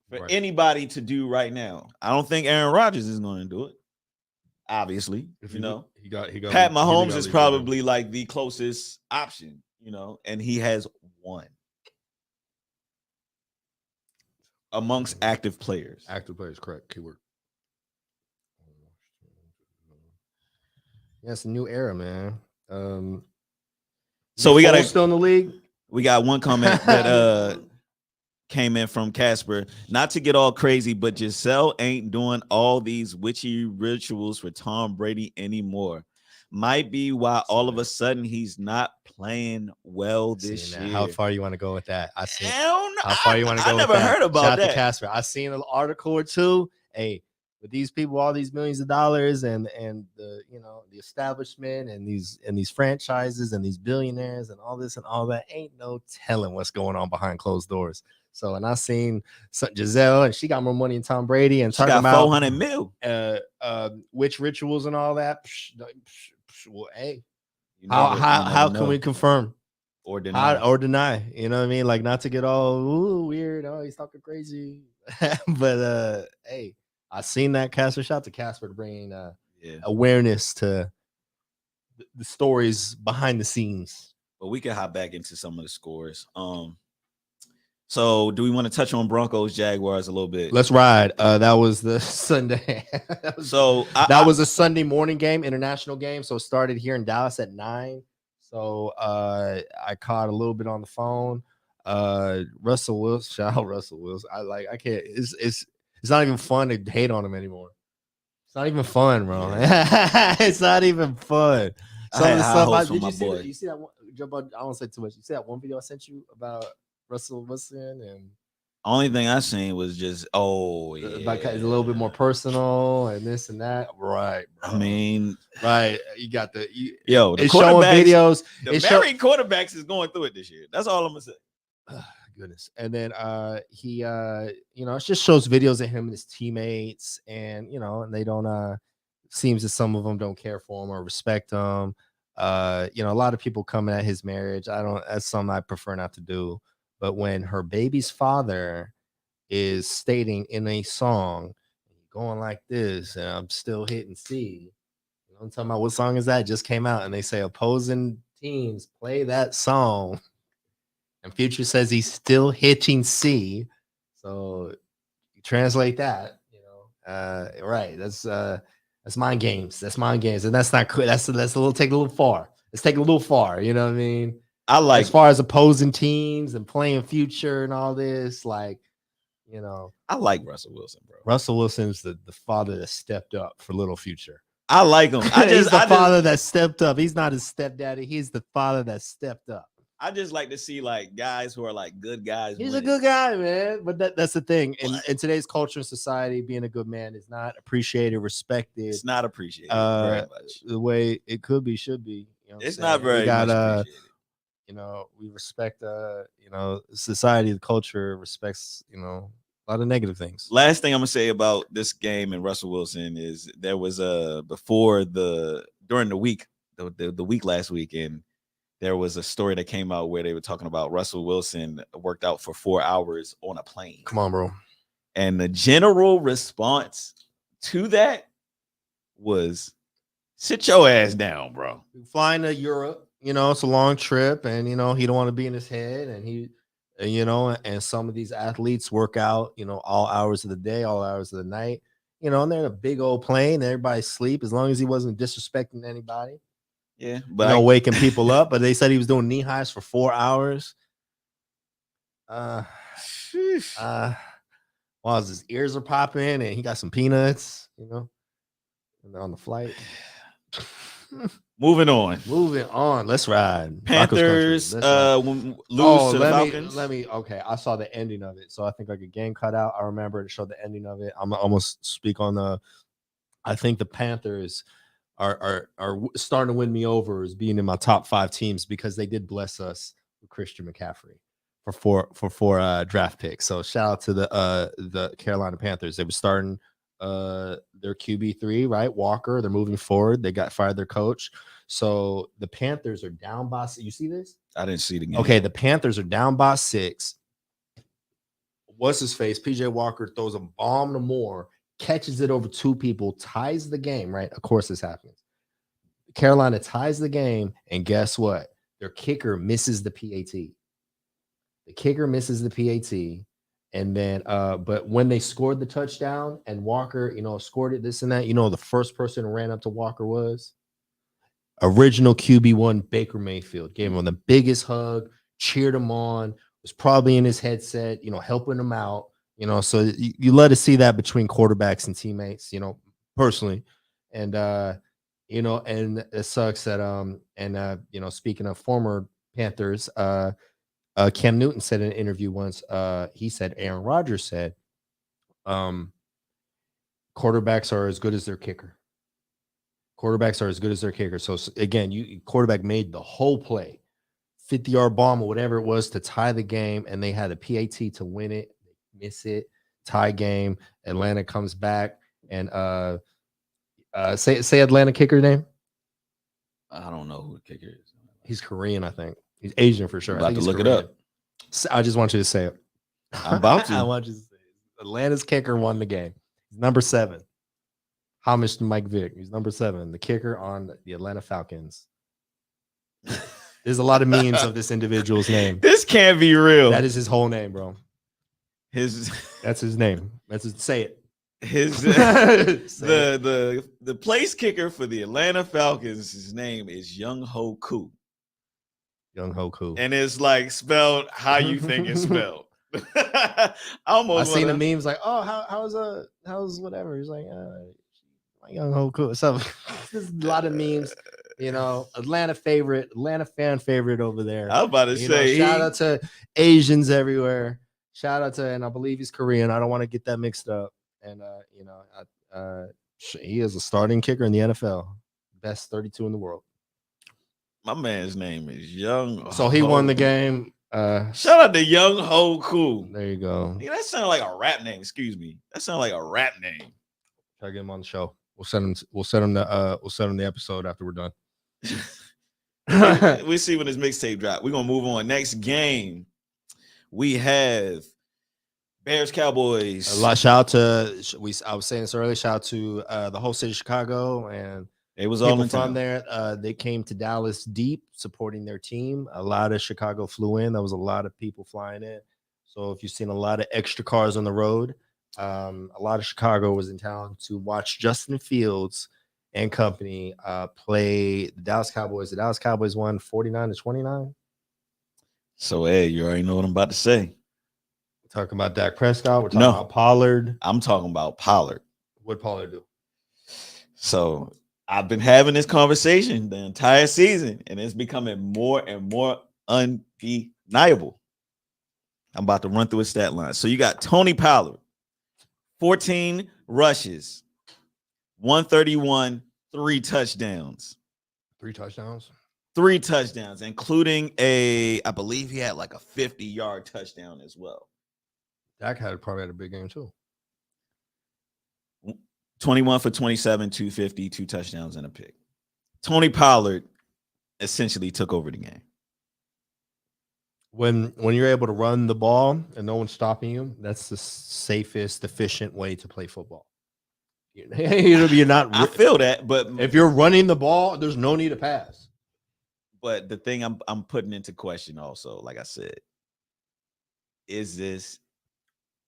for Right. anybody to do right now. I don't think Aaron Rodgers is going to do it. Obviously, If you know, he got Pat he Mahomes got is leave early. probably like the closest option, you know, and he has one amongst active players. Active players, correct. Keyword. Yeah, it's a new era, man. So Nick Foles still in the league. we got one comment that came in from Casper. Not to get all crazy, but Giselle ain't doing all these witchy rituals for Tom Brady anymore. Might be why all of a sudden he's not playing well this year. How far you want to go with that? I see. Hell no. How far you want to go? I never heard about Shout out that. to Casper. I seen an article or two. Hey, with these people, all these millions of dollars, and the the establishment and these franchises and these billionaires and all this and all that, ain't no telling what's going on behind closed doors. So, and I seen Giselle, and she got more money than Tom Brady, and She talking got about 400 mil. Witch rituals and all that. Well, hey, You how never can we confirm or deny? deny? You know what I mean? Like, not to get all weird. Oh, he's talking crazy. But hey, I seen that. Casper, shout out to Casper to bringing awareness to the stories behind the scenes. But we can hop back into some of the scores. So do we want to touch on Broncos Jaguars a little bit? Let's ride. That was the Sunday. that was a Sunday morning game, international game. So it started here in Dallas at 9. So I caught a little bit on the phone. Russell Wilson, shout out Russell Wilson. I can't. It's not even fun to hate on him anymore. It's not even fun, bro. Yeah. It's not even fun. Some of the stuff you see that one, I won't say too much. You see that one video I sent you about Russell Wilson, and only thing I seen was just it's a little bit more personal and this and that. Right, bro. I mean, right. You got the it's showing videos. The married quarterbacks is going through it this year. That's all I'm gonna say. Goodness. And then he it just shows videos of him and his teammates, and and they don't seems that some of them don't care for him or respect him. A lot of people coming at his marriage. That's something I prefer not to do. But when her baby's father is stating in a song, going like this, and I'm still hitting C. I'm talking about, what song is that? It just came out, and they say opposing teams play that song. And Future says he's still hitting C. So you translate that, right. That's mind games. That's mind games. And that's not cool. That's take a little far. Let's take it a little far. You know what I mean? I like, as far as opposing teams and playing Future and all this, I like Russell Wilson, bro. Russell Wilson's the father that stepped up for little Future. I like him. He's the father that stepped up. He's not his stepdaddy. He's the father that stepped up. I just like to see guys who are good guys. He's a good guy, man. But that's the thing. In today's culture and society, being a good man is not appreciated, respected. It's not appreciated very much. The way it could be, should be. It's not very much appreciated. We respect society, the culture respects, a lot of negative things. Last thing I'm gonna say about this game and Russell Wilson is there was during the week, the week last weekend, there was a story that came out where they were talking about Russell Wilson worked out for 4 hours on a plane. Come on, bro. And the general response to that was, sit your ass down, bro. Flying to Europe, it's a long trip, and he don't want to be in his head, and and some of these athletes work out, all hours of the day, all hours of the night, and they're in a big old plane, everybody sleep, as long as he wasn't disrespecting anybody. Yeah, but waking people up. But they said he was doing knee highs for 4 hours. While his ears are popping, and he got some peanuts, and they're on the flight. Moving on. Let's ride. Panthers lose to the Falcons. Okay, I saw the ending of it, so I think a game cut out. I remember it showed the ending of it. I'm almost speak on I think the Panthers are starting to win me over as being in my top 5 teams, because they did bless us with Christian McCaffrey for four draft picks. So shout out to the Carolina Panthers. They were starting their QB3, right? Walker. They're moving forward. They got fired their coach. So the Panthers are down by. You see this? I didn't see the game. Okay, the Panthers are down by 6. What's his face? PJ Walker throws a bomb to Moore, catches it over 2 people, ties the game, right? Of course, this happens. Carolina ties the game, and guess what? Their kicker misses the PAT. The kicker misses the PAT. And then, but when they scored the touchdown and Walker, scored it, this and that, the first person who ran up to Walker was original QB1 Baker Mayfield. Gave him the biggest hug, cheered him on, was probably in his headset, helping him out. So you love to see that between quarterbacks and teammates, personally. And and it sucks that speaking of former Panthers, Cam Newton said in an interview once, he said Aaron Rodgers said, quarterbacks are as good as their kicker. Quarterbacks are as good as their kicker. So again, quarterback made the whole play, 50-yard bomb or whatever it was to tie the game, and they had a PAT to win it. They miss it, tie game. Atlanta comes back and say Atlanta kicker name. I don't know who the kicker is. He's Korean, I think. He's Asian for sure. I'm about to look it up. I just want you to say it. I'm about to. I want you to say it. Atlanta's kicker won the game. He's number 7. Homage to Mike Vick. He's number 7, the kicker on the Atlanta Falcons. There's a lot of memes of this individual's name. This can't be real. That is his whole name, bro. That's his name. Say it. The place kicker for the Atlanta Falcons, his name is Young Ho Koo. Young Ho Koo. And it's like spelled how you think it's spelled. I seen the memes like, oh, how's whatever. He's like, my Young Ho Koo. So there's a lot of memes, Atlanta fan favorite over there. I was about to say, shout out to Asians everywhere. Shout out to, and I believe he's Korean. I don't want to get that mixed up. And he is a starting kicker in the NFL, best 32 in the world. My man's name is Young. So he won the game. Shout out to Young Ho Koo. There you go. Yeah, that sounded like a rap name. Excuse me. That sounded like a rap name. Try to get him on the show. We'll send him the episode after we're done. We'll see when his mixtape drop. We're gonna move on. Next game, we have Bears Cowboys. Shout out to I was saying this earlier. Shout out to the whole city of Chicago, and it was all in from there. They came to Dallas deep, supporting their team. A lot of Chicago flew in. There was a lot of people flying in. So if you've seen a lot of extra cars on the road, a lot of Chicago was in town to watch Justin Fields and company play the Dallas Cowboys. The Dallas Cowboys won 49-29. So, hey, you already know what I'm about to say. We're talking about Dak Prescott. We're talking about Pollard. I'm talking about Pollard. What'd Pollard do? So I've been having this conversation the entire season, and it's becoming more and more undeniable. I'm about to run through a stat line. So you got Tony Pollard, 14 rushes, 131, 3 touchdowns. 3 touchdowns? 3 touchdowns, including I believe he had like a 50-yard touchdown as well. Dak probably had a big game too. 21 for 27, 250, 2 touchdowns and a pick. Tony Pollard essentially took over the game. When you're able to run the ball and no one's stopping you, that's the safest, efficient way to play football. You're not. I feel that, but if you're running the ball, there's no need to pass. But the thing I'm putting into question also, like I said, is this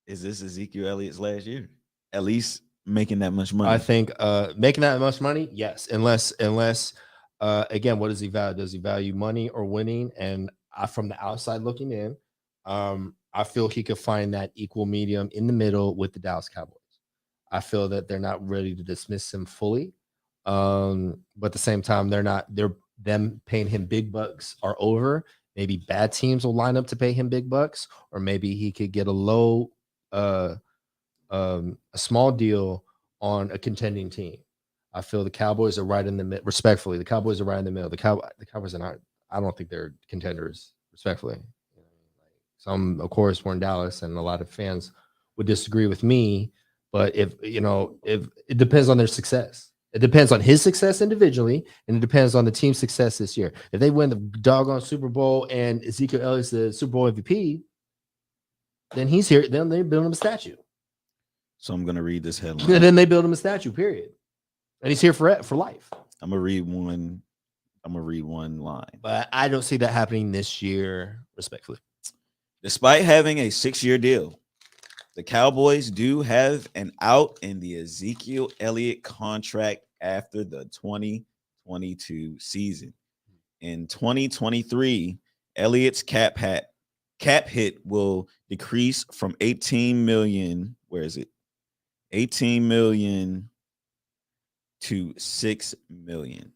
Ezekiel Elliott's last year? At least making that much money. I think making that much money, yes. Unless again, what does he value? Does he value money or winning? And from the outside looking in, I feel he could find that equal medium in the middle with the Dallas Cowboys. I feel that they're not ready to dismiss him fully. But at the same time, them paying him big bucks are over. Maybe bad teams will line up to pay him big bucks, or maybe he could get a small deal on a contending team. I feel the Cowboys are right in the middle. Respectfully, the Cowboys are right in the middle. The Cowboys are not. I don't think they're contenders. Respectfully, some of course were in Dallas, and a lot of fans would disagree with me. But if it depends on their success. It depends on his success individually, and it depends on the team's success this year. If they win the doggone Super Bowl and Ezekiel Elliott's the Super Bowl MVP, then he's here. Then they build him a statue. So I'm gonna read this headline. And then they build him a statue. Period. And he's here for life. I'm gonna read one line. But I don't see that happening this year, respectfully. Despite having a 6-year deal, the Cowboys do have an out in the Ezekiel Elliott contract after the 2022 season. In 2023, Elliott's cap hit will decrease from 18 million. Where is it? 18 million to 6 million.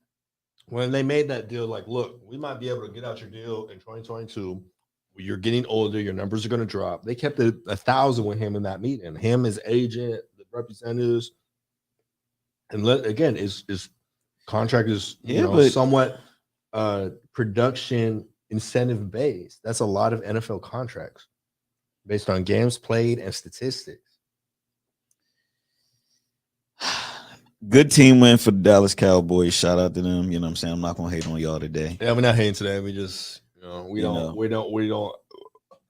When they made that deal, like, look, we might be able to get out your deal in 2022. You're getting older, your numbers are going to drop. They kept it 1,000 with him in that meeting. Him, his agent, the representatives, and again, his contract is somewhat production incentive based. That's a lot of NFL contracts based on games played and statistics. Good team win for the Dallas Cowboys. Shout out to them. You know what I'm saying? I'm not gonna hate on y'all today. Yeah, we're not hating today. We just we don't.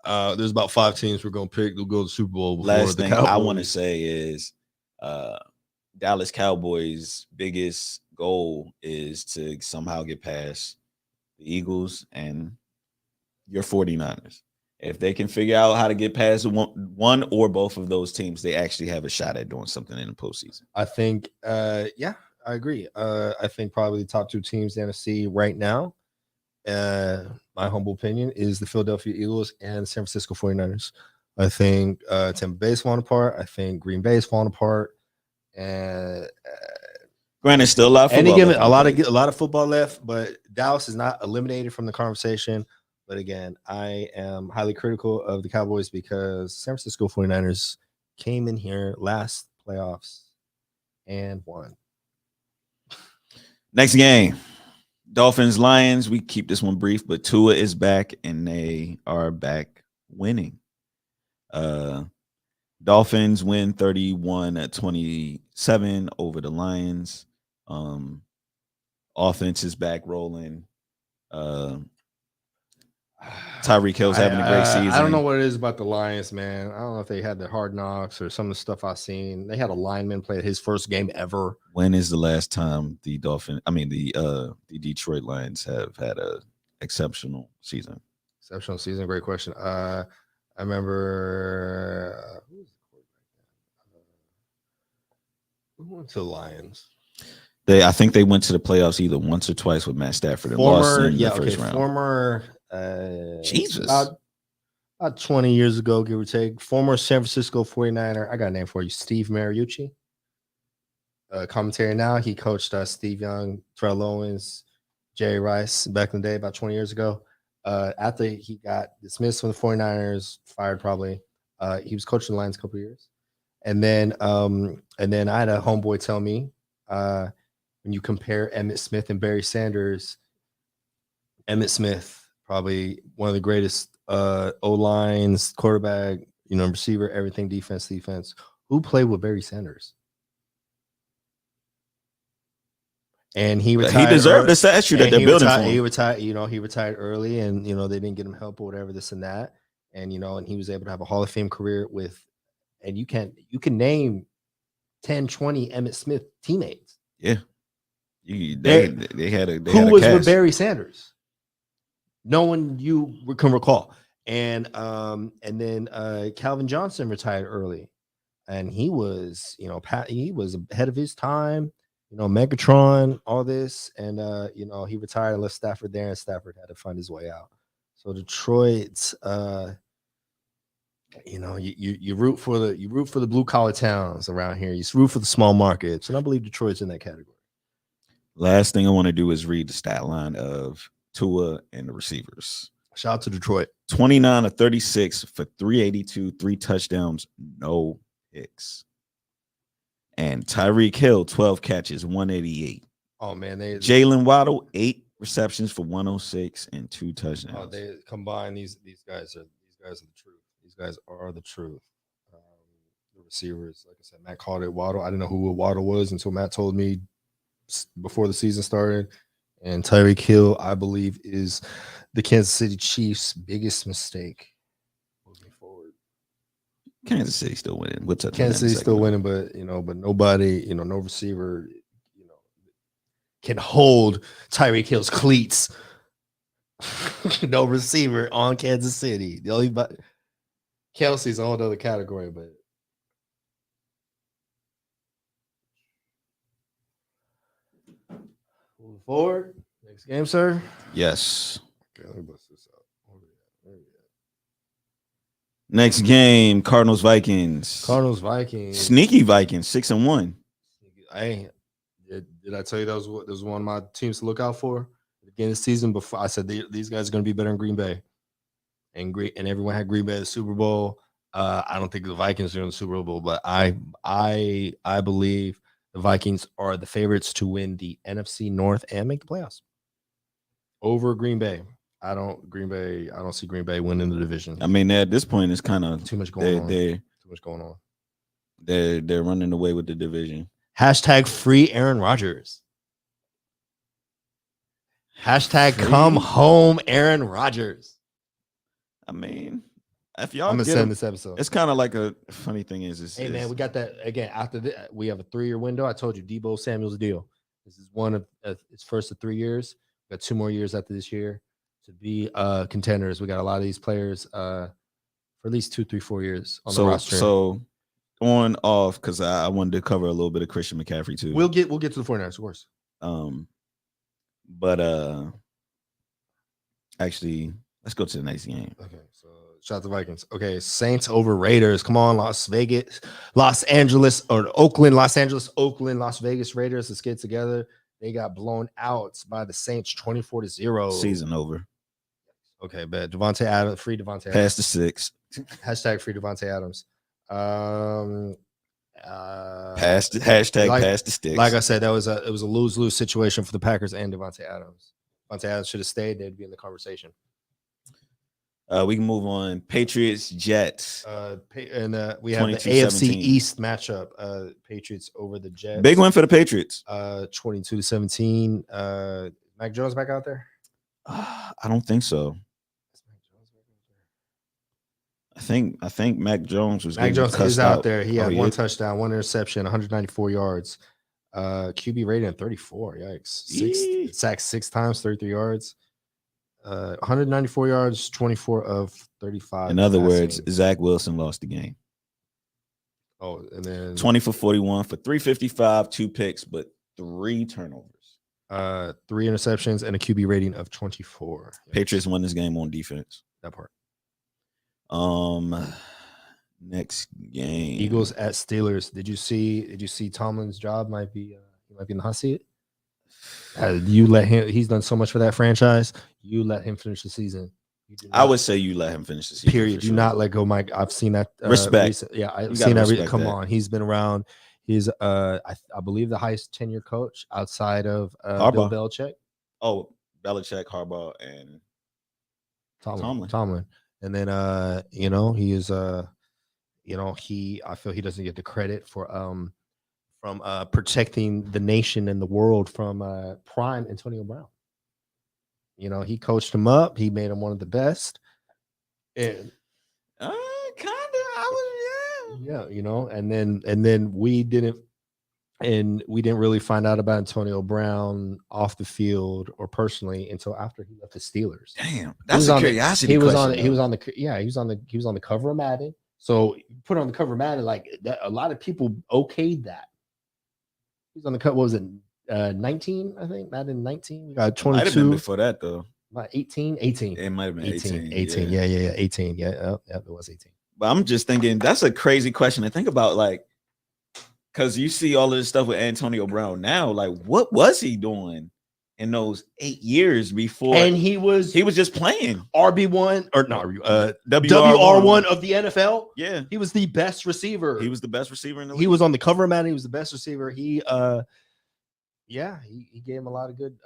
There's about 5 teams we're gonna pick to go to the Super Bowl. Last thing I want to say is Dallas Cowboys' biggest goal is to somehow get past the Eagles and your 49ers. If they can figure out how to get past one or both of those teams, they actually have a shot at doing something in the postseason. I think, I agree. I think probably the top 2 teams in the NFC right now, my humble opinion, is the Philadelphia Eagles and the San Francisco 49ers. I think Tampa Bay's falling apart. I think Green Bay's falling apart. And granted, still a lot of football. A lot of football left, but Dallas is not eliminated from the conversation. But again, I am highly critical of the Cowboys because San Francisco 49ers came in here last playoffs and won. Next game, Dolphins, Lions. We keep this one brief, but Tua is back and they are back winning. Dolphins win 31-27 over the Lions. Offense is back rolling. Tyreek Hill's having a great season. I don't know what it is about the Lions, man. I don't know if they had the Hard Knocks or some of the stuff I've seen. They had a lineman play his first game ever. When is the last time the Detroit Lions have had a exceptional season? Exceptional season, great question. I remember who went to the Lions? I think they went to the playoffs either once or twice with Matt Stafford and lost in the first round. Jesus. About 20 years ago, give or take. Former San Francisco 49er. I got a name for you. Steve Mariucci. Commentary now. He coached Steve Young, Terrell Owens, Jerry Rice back in the day, about 20 years ago. After he got dismissed from the 49ers, fired probably, he was coaching the Lions a couple of years. And then I had a homeboy tell me, when you compare Emmitt Smith and Barry Sanders, Emmitt Smith, probably one of the greatest O-lines, quarterback, receiver, everything, defense. Who played with Barry Sanders? And he retired. He deserved the statue that they're building for him. He retired. He retired early, and they didn't get him help or whatever, this and that. And and he was able to have a Hall of Fame career with. And you can name 10, 20 Emmitt Smith teammates. Yeah, they had a. Who was with Barry Sanders? No one you can recall. And then Calvin Johnson retired early, and he was he was ahead of his time. Megatron, all this, and he retired and left Stafford there, and Stafford had to find his way out. So Detroit's, you root for the blue collar towns around here. You root for the small markets, and I believe Detroit's in that category. Last thing I want to do is read the stat line of Tua and the receivers. Shout out to Detroit. 29 of 36 for 382, 3 touchdowns, no picks. And Tyreek Hill, 12 catches, 188. Oh man, Jalen Waddle, 8 receptions for 106 and 2 touchdowns. Oh, they combine these guys are the truth. These guys are the truth. The receivers. Like I said, Matt called it Waddle. I didn't know who Waddle was until Matt told me before the season started. And Tyreek Hill, I believe, is the Kansas City Chiefs' biggest mistake moving forward. Kansas City still winning. What's up? Kansas City still winning, but but nobody, no receiver, can hold Tyreek Hill's cleats. No receiver on Kansas City. The only Kelsey's a whole other category, but moving forward, next game, sir. Yes. Okay, let me bust this out. Next game, Cardinals Vikings. Cardinals Vikings. Sneaky Vikings, 6-1. Did I tell you that was one of my teams to look out for at the beginning of the season? Before I said these guys are going to be better in Green Bay, and everyone had Green Bay in the Super Bowl. I don't think the Vikings are in the Super Bowl, but I believe the Vikings are the favorites to win the NFC North and make the playoffs over Green Bay. I don't see Green Bay winning the division. I mean, at this point, it's kind of too much going on. Too much going on. They're running away with the division. Hashtag free Aaron Rodgers. Hashtag come home Aaron Rodgers. I mean, if y'all I'm gonna send this episode. It's kind of like a funny thing is, hey man, we got that again after we have a 3-year window. I told you Deebo Samuel's deal. This is one of its first of 3 years. We got 2 more years after this year to be contenders. We got a lot of these players for at least 2, 3, 4 years on the roster. So on off, because I wanted to cover a little bit of Christian McCaffrey too. We'll get to the 49ers, of course. But actually, let's go to the next game. Okay, so shout out to Vikings. Okay, Saints over Raiders. Come on, Los Angeles, Oakland, Las Vegas Raiders. Let's get together. They got blown out by the Saints 24-0. Season over. Okay, bet. Devontae Adams, free Devontae Adams. Past the 6. Hashtag free Devontae Adams. Past the sticks. Like I said, it was a lose-lose situation for the Packers and Devontae Adams. Devontae Adams should have stayed. They'd be in the conversation. We can move on. Patriots, Jets. And we have the AFC East matchup. Patriots over the Jets. Big win for the Patriots. 22-17. Mac Jones back out there? I don't think so. I think Mac Jones was. Mac Jones is out there. He had 1 touchdown, 1 interception, 194 yards. QB rating at 34. Yikes! Sacked 6 times, 33 yards. 194 yards, 24 of 35. In other words, Zach Wilson lost the game. Oh, and then 20 for 41 for 355, 2 picks, but 3 turnovers. 3 interceptions and a QB rating of 24. Patriots won this game on defense. That part. Next game. Eagles at Steelers. Did you see Tomlin's job might be in the hot seat? You let him. He's done so much for that franchise. You let him finish the season. I would say you let him finish the season. Period. Do not let go, Mike. I've seen that. Respect. I've seen that. Come on, he's been around. He's I believe the highest tenure coach outside of Bill Belichick. Oh, Belichick, Harbaugh, and Tomlin. And then he is I feel he doesn't get the credit for from protecting the nation and the world from prime Antonio Brown. He coached him up. He made him one of the best. And and then we didn't really find out about Antonio Brown off the field or personally until after he left the Steelers. Damn, that's a curiosity. He was on the cover of Madden. So put on the cover of Madden, like that, a lot of people okayed that. He's on the cut. What was it? 19, I think. Madden 19. We got 22. Might have been before that though. About 18. It might have been 18. 18. Yeah. 18. Yeah, it was 18. But I'm just thinking that's a crazy question to think about, like, because you see all of this stuff with Antonio Brown now. Like, what was he doing in those 8 years before? And he was just playing RB1 or not WR1 of the NFL. Yeah, he was the best receiver. He was the best receiver in the league. He was on the cover of Madden. He was the best receiver. He gave him a lot of good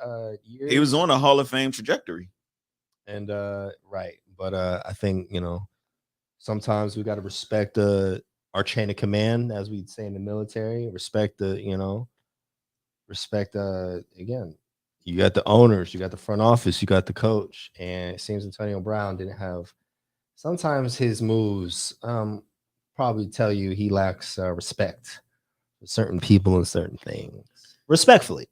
years. He was on a Hall of Fame trajectory. And right, but I think sometimes we got to respect our our chain of command, as we'd say in the military. Respect again. You got the owners, you got the front office, you got the coach, and it seems Antonio Brown didn't have. Sometimes his moves probably tell you he lacks respect for certain people and certain things. Respectfully,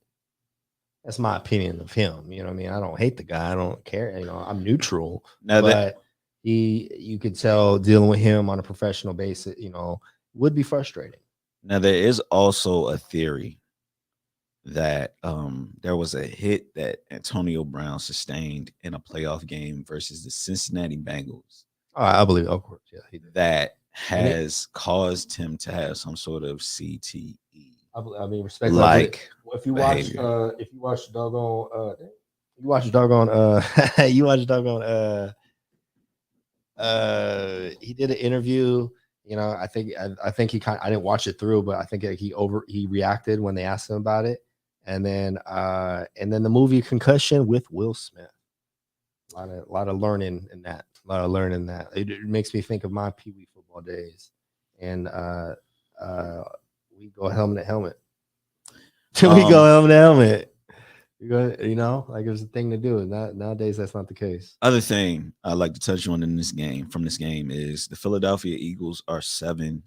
that's my opinion of him. You know what I mean? I don't hate the guy. I don't care. I'm neutral. Now but you could tell dealing with him on a professional basis, would be frustrating. Now there is also a theory that there was a hit that Antonio Brown sustained in a playoff game versus the Cincinnati Bengals. I believe, of course, yeah, he did. That has caused him to have some sort of CTE. I mean, respect. Like if you watch, doggone, he did an interview. I think I didn't watch it through, but I think he reacted when they asked him about it, and then the movie Concussion with Will Smith. A lot of learning in that. It makes me think of my Pee Wee football days, and we go helmet to helmet. We go helmet to helmet. Like it was a thing to do. Nowadays, that's not the case. Other thing I'd like to touch on from this game is the Philadelphia Eagles are 7-0.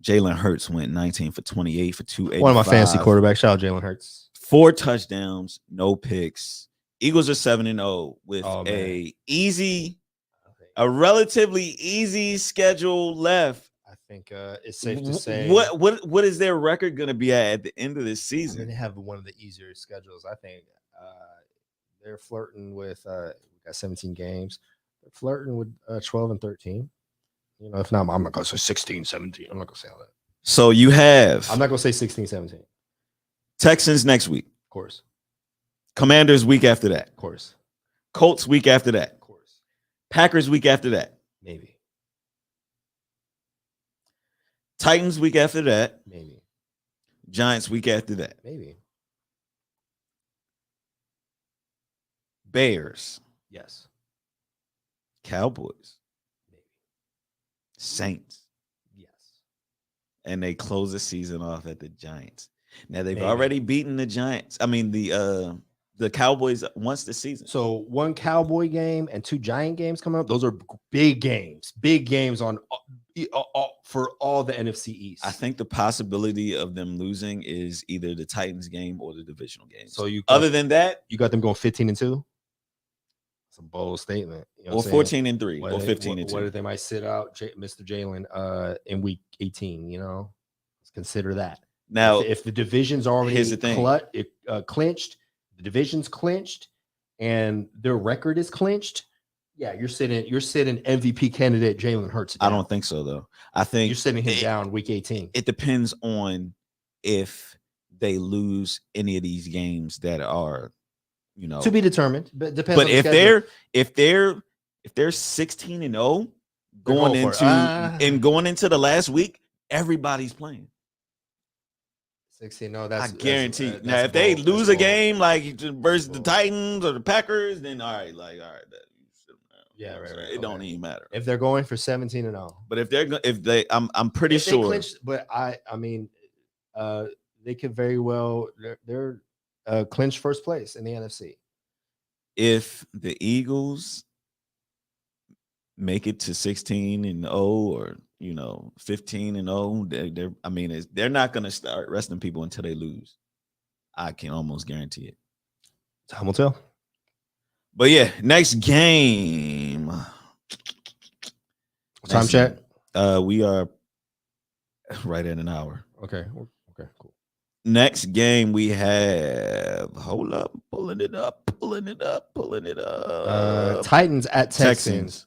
Jalen Hurts went 19 for 28 for 285. One of my fantasy quarterbacks. Shout out Jalen Hurts. 4 touchdowns, no picks. Eagles are 7-0 with a relatively easy schedule left. I think it's safe to say. What is their record going to be at the end of this season? They have one of the easier schedules. I think they're flirting with. We got 17 games. They're flirting with 12 and 13. If not, I'm not going to say 16, 17. I'm not going to say all that. So you have. I'm not going to say 16, 17. Texans next week. Of course. Commanders week after that. Of course. Colts week after that. Of course. Packers week after that. Maybe. Titans week after that. Maybe. Giants week after that. Maybe. Bears. Yes. Cowboys. Maybe. Saints. Yes. And they close the season off at the Giants. Now they've already beaten the Giants. I mean the Cowboys once this season. So 1 Cowboy game and 2 Giant games coming up. Those are big games. Big games on for all the NFC East. I think the possibility of them losing is either the Titans game or the divisional game. So other than that, you got them going 15-2. It's a bold statement. Or 14-3 or 15-2. What if they might sit out Mr. Jalen in week 18? Let's consider that. Now, if the division's already clinched, the division's clinched, and their record is clinched, yeah, you're sitting MVP candidate Jalen Hurts down. I don't think so, though. I think you're sitting him down week 18. It depends on if they lose any of these games that are, to be determined. But depends. But if they're 16-0 going into the last week, everybody's playing. 16. No, I guarantee. Now, if they lose a game like versus the Titans or the Packers, then all right. Yeah, right. It don't even matter if they're going for 17-0. But I'm pretty sure. Clinched, but I mean, they could very well. They're clinched first place in the NFC. If the Eagles make it to 16-0 or 15-0, they're not going to start resting people until they lose. I can almost guarantee it. Time will tell. But yeah, next game. Time check. We are right at an hour. Okay, cool. Next game we have. Hold up, pulling it up. Titans at Texans.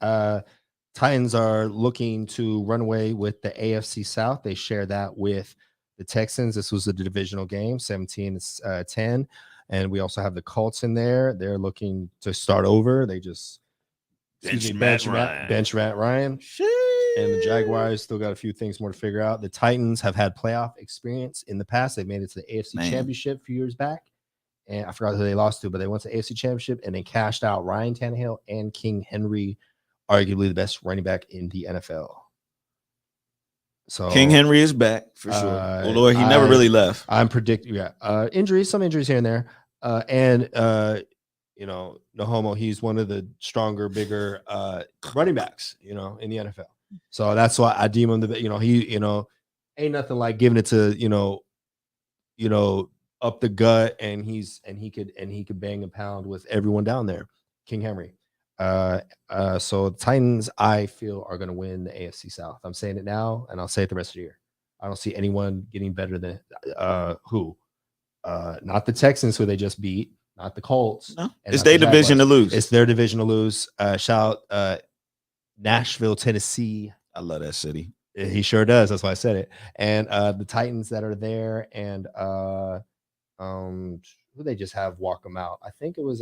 Titans are looking to run away with the AFC South. They share that with the Texans. This was a divisional game, 17-10. And we also have the Colts in there. They're looking to start over. They just bench Matt Ryan. And the Jaguars still got a few things more to figure out. The Titans have had playoff experience in the past. They made it to the AFC Championship a few years back. And I forgot who they lost to, but they went to the AFC Championship and they cashed out Ryan Tannehill and King Henry, arguably the best running back in the NFL. So King Henry is back for sure. Oh Lord, he never I really left. I'm predicting injuries, some injuries here and there, and you know, no homo, he's one of the stronger, bigger running backs, you know, in the NFL. So that's why I deem him the, you know, he, you know, ain't nothing like giving it to, you know, up the gut, and he could bang and pound with everyone down there. King Henry. So the Titans, I feel, are going to win the AFC South. I'm saying it now, and I'll say it the rest of the year. I don't see anyone getting better than who. Not the Texans, who they just beat, not the Colts, No, and it's not the their division to Jaguars. lose. It's their division to lose. Shout Nashville, Tennessee. I love that city. He sure does. That's why I said it. And the Titans that are there, and who they just have walk them out. I think it was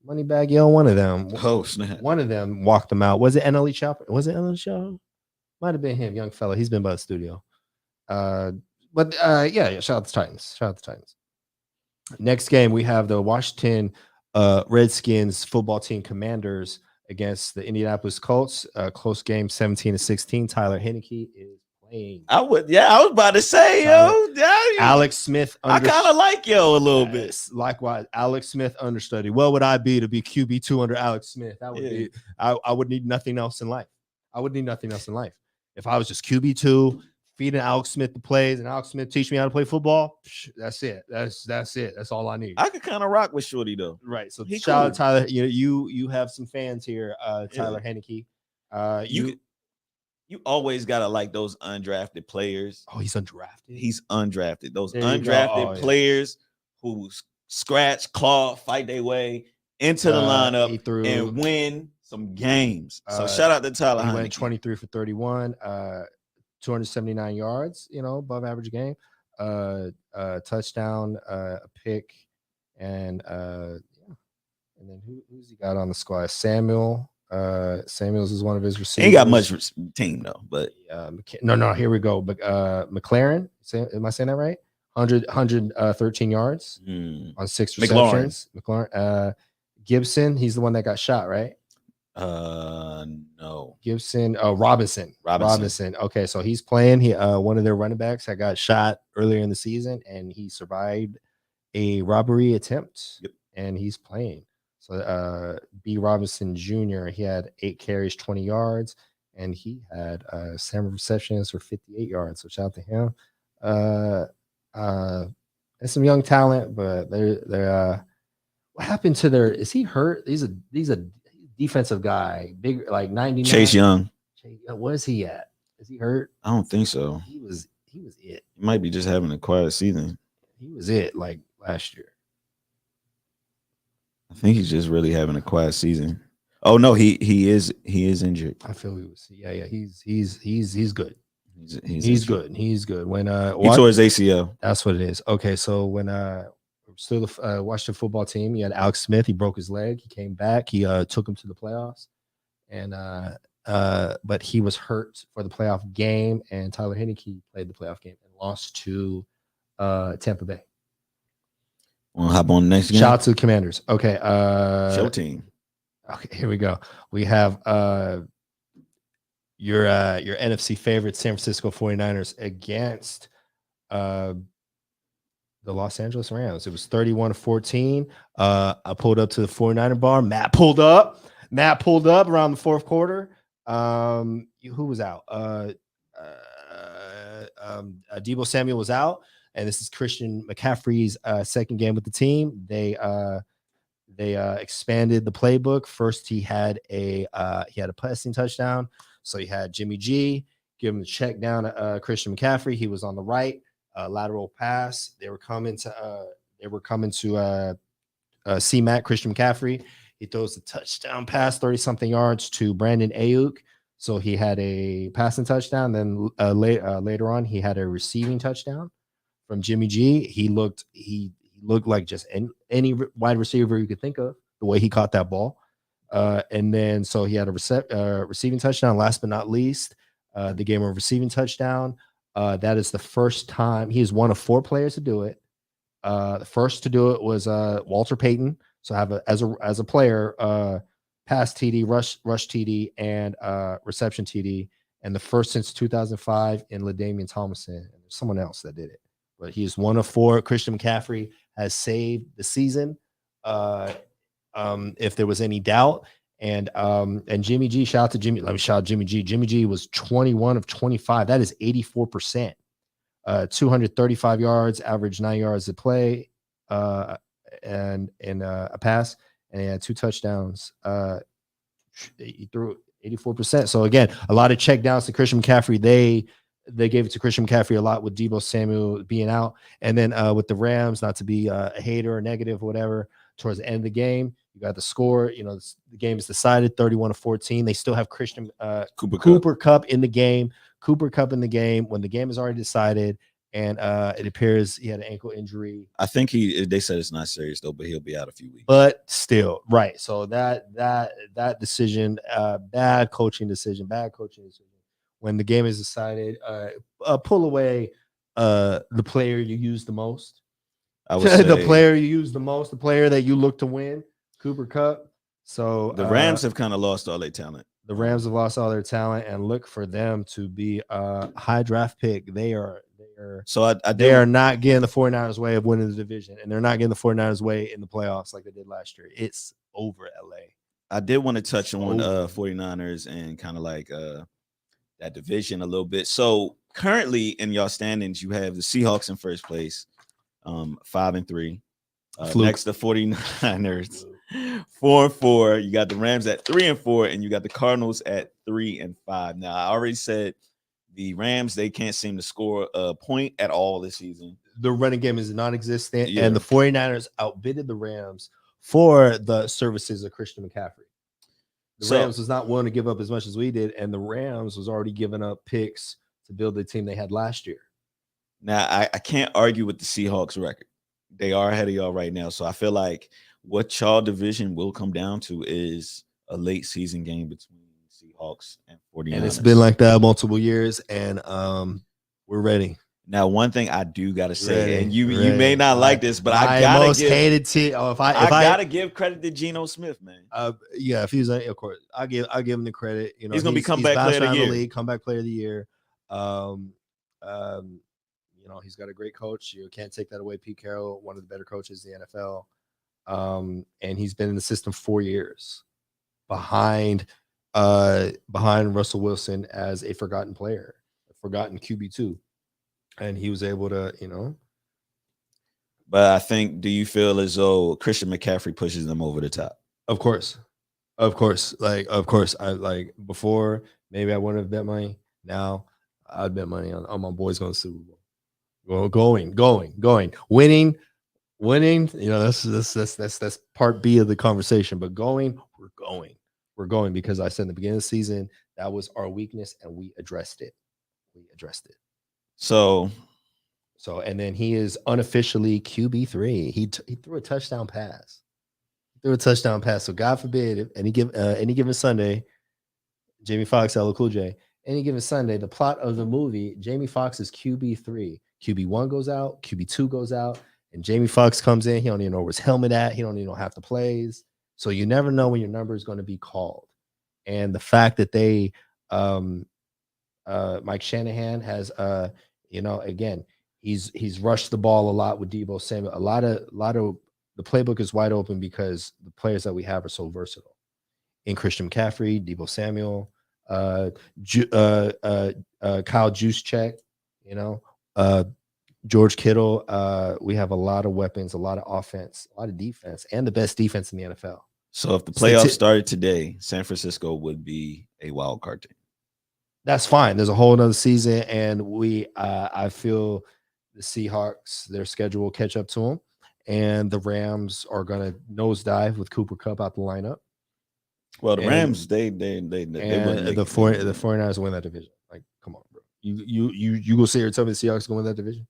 Moneybag Yo. One of them. Oh snap! One of them walked them out. Was it NLE Chopper? Was it NLE Chopper? Might have been him, young fella. He's been by the studio. But yeah, shout out to Titans. Shout out to Titans. Next game, we have the Washington Redskins football team Commanders against the Indianapolis Colts. Close game, 17-16. Tyler Heineke is playing. I was about to say, Alex Smith. I kind of like Yo a little bit. Likewise, Alex Smith understudy. What would I be to be QB2 under Alex Smith? That would be. I would need nothing else in life. I would need nothing else in life. If I was just QB2, feeding Alex Smith the plays, and Alex Smith teach me how to play football, that's it. That's it. That's all I need. I could kind of rock with Shorty though. Right. So shout out Tyler. You have some fans here, Tyler Heineke. You always gotta like those undrafted players. Oh, he's undrafted. He's undrafted. Those undrafted players who scratch, claw, fight their way into the lineup and win some games. So shout out to Tyler. He went 23 for 31, 279 yards. You know, above average game. Touchdown, a pick, and And then who's he got on the squad? Samuels is one of his receivers. He ain't got much team though, but no. Here we go. McLaren. Am I saying that right? 113 yards on 6 receptions. McLaurin. Gibson. He's the one that got shot, right? No. Gibson. Robinson. Okay, so he's playing. He one of their running backs that got shot earlier in the season, and he survived a robbery attempt. Yep. And he's playing. So B. Robinson Jr., he had 8 carries, 20 yards, and he had 7 receptions for 58 yards. So shout out to him. There's some young talent, but they're what happened to their? Is he hurt? He's a defensive guy, big, like 99. Chase Young. Where's he at? Is he hurt? I don't think so. He was it. He might be just having a quiet season. He was it like last year. I think he's just really having a quiet season. Oh no, he is injured. I feel he was. Yeah. He's good. He's good. He's good. When he tore his ACL. That's what it is. Okay, so when still the Washington football team, you had Alex Smith. He broke his leg. He came back. He took him to the playoffs, and but he was hurt for the playoff game. And Tyler Heineke played the playoff game and lost to Tampa Bay. Want to hop on the next game? Shout out to the Commanders. Okay. Show team. Okay, here we go. We have your NFC favorite San Francisco 49ers against the Los Angeles Rams. It was 31-14. I pulled up to the 49er bar. Matt pulled up around the fourth quarter. Who was out? Deebo Samuel was out. And this is Christian McCaffrey's second game with the team. They expanded the playbook. First, he had a passing touchdown. So he had Jimmy G give him the check down to Christian McCaffrey. He was on the right, lateral pass. They were coming to C-Mac, Christian McCaffrey. He throws the touchdown pass, 30-something yards to Brandon Ayuk. So he had a passing touchdown. Then later on, he had a receiving touchdown from Jimmy G. He looked like just any wide receiver you could think of, the way he caught that ball. And then so he had a receiving touchdown. Last but not least, the game of receiving touchdown. That is the first time he is one of 4 players to do it. The first to do it was Walter Payton. So have as a player, pass TD, rush TD, and reception TD. and the first since 2005 in LaDainian Tomlinson. And there's someone else that did it, but he's one of four. Christian McCaffrey has saved the season. If there was any doubt. And Jimmy G, shout out to Jimmy. Let me shout out Jimmy G. Jimmy G was 21 of 25. That is 84%. 235 yards, average 9 yards a play, and a pass, and he had 2 touchdowns. He threw 84%. So again, a lot of check downs to Christian McCaffrey. They gave it to Christian McCaffrey a lot with Deebo Samuel being out, and then with the Rams, not to be a hater or negative or whatever. Towards the end of the game, you got the score. You know, the game is decided 31-14. They still have Christian Cooper Kupp in the game. Cooper Kupp in the game when the game is already decided, and it appears he had an ankle injury. I think they said it's not serious though, but he'll be out a few weeks. But still, right. So that decision, bad coaching decision. When the game is decided, pull away the player you use the most. I would say the player you use the most, the player that you look to win, Cooper Kupp. So the Rams have kind of lost all their talent. The Rams have lost all their talent, and look for them to be a high draft pick. They are not getting the 49ers way of winning the division, and they're not getting the 49ers way in the playoffs like they did last year. It's over, LA. I did want to touch on 49ers and kind of like that division a little bit. So currently in y'all standings, you have the Seahawks in first place, 5-3. Next, the 49ers, 4-4. You got the Rams at 3-4, and you got the Cardinals at 3-5. Now, I already said the Rams, they can't seem to score a point at all this season. The running game is non-existent, and the 49ers outbidded the Rams for the services of Christian McCaffrey. The Rams was not willing to give up as much as we did, and the Rams was already giving up picks to build the team they had last year. Now, I can't argue with the Seahawks record. They are ahead of y'all right now. So I feel like what y'all division will come down to is a late season game between Seahawks and 49ers. And it's been like that multiple years, and we're ready. Now, one thing I do got to say, and you may not like this, but I got to most hated team. If I got to give credit to Geno Smith, man. Yeah, if he's of course, I'll give him the credit. You know, he's gonna be comeback player of the year. Comeback player of the year. You know, he's got a great coach. You can't take that away. Pete Carroll, one of the better coaches in the NFL, and he's been in the system 4 years behind Russell Wilson as a forgotten player, a forgotten QB2, and he was able to, you know. But I think, do you feel as though Christian McCaffrey pushes them over the top? Of course. I like before. Maybe I wouldn't have bet money. Now I'd bet money on my boys going to Super Bowl. Going, winning. You know, that's part B of the conversation. But we're going because I said in the beginning of the season that was our weakness, and we addressed it. So, and then he is unofficially QB3. He threw a touchdown pass. So God forbid, any given Sunday, Jamie Foxx, LL Cool J. Any given Sunday, the plot of the movie, Jamie Foxx is QB3. QB1 goes out, QB2 goes out, and Jamie Foxx comes in. He don't even know where his helmet at. He don't even know half the plays. So you never know when your number is going to be called. And the fact that they, Mike Shanahan has, you know, again, he's rushed the ball a lot with Deebo Samuel. A lot of the playbook is wide open because the players that we have are so versatile. In Christian McCaffrey, Deebo Samuel, Kyle Juszczyk, you know, George Kittle. We have a lot of weapons, a lot of offense, a lot of defense, and the best defense in the NFL. So if the playoffs started today, San Francisco would be a wild card team. That's fine. There's a whole nother season, and I feel the Seahawks, their schedule will catch up to them, and the Rams are going to nosedive with Cooper Kupp out the lineup. Well, the Rams, they the 49ers win that division. Like, come on, bro. You go sit here and tell me the Seahawks going to win that division?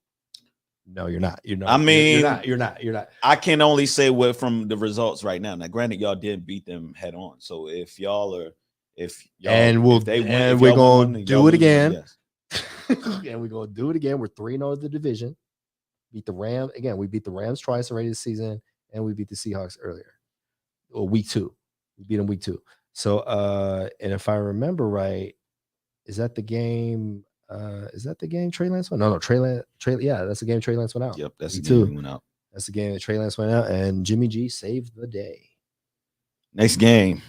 No, you're not. I mean, you're not. I can only say what from the results right now. Now, granted, y'all did beat them head on. So if y'all are, we're gonna do it again. And we're gonna do it again. We're 3-0 in the division. Beat the Rams again. We beat the Rams twice already this season, and we beat the Seahawks earlier. Or week 2. We beat them week 2. So, and if I remember right, Is that the game? Is that the game Trey Lance went? No, Trey. Yeah, that's the game Trey Lance went out. Yep, that's the Week game he 2. went out. That's the game that Trey Lance went out, and Jimmy G saved the day. Next game.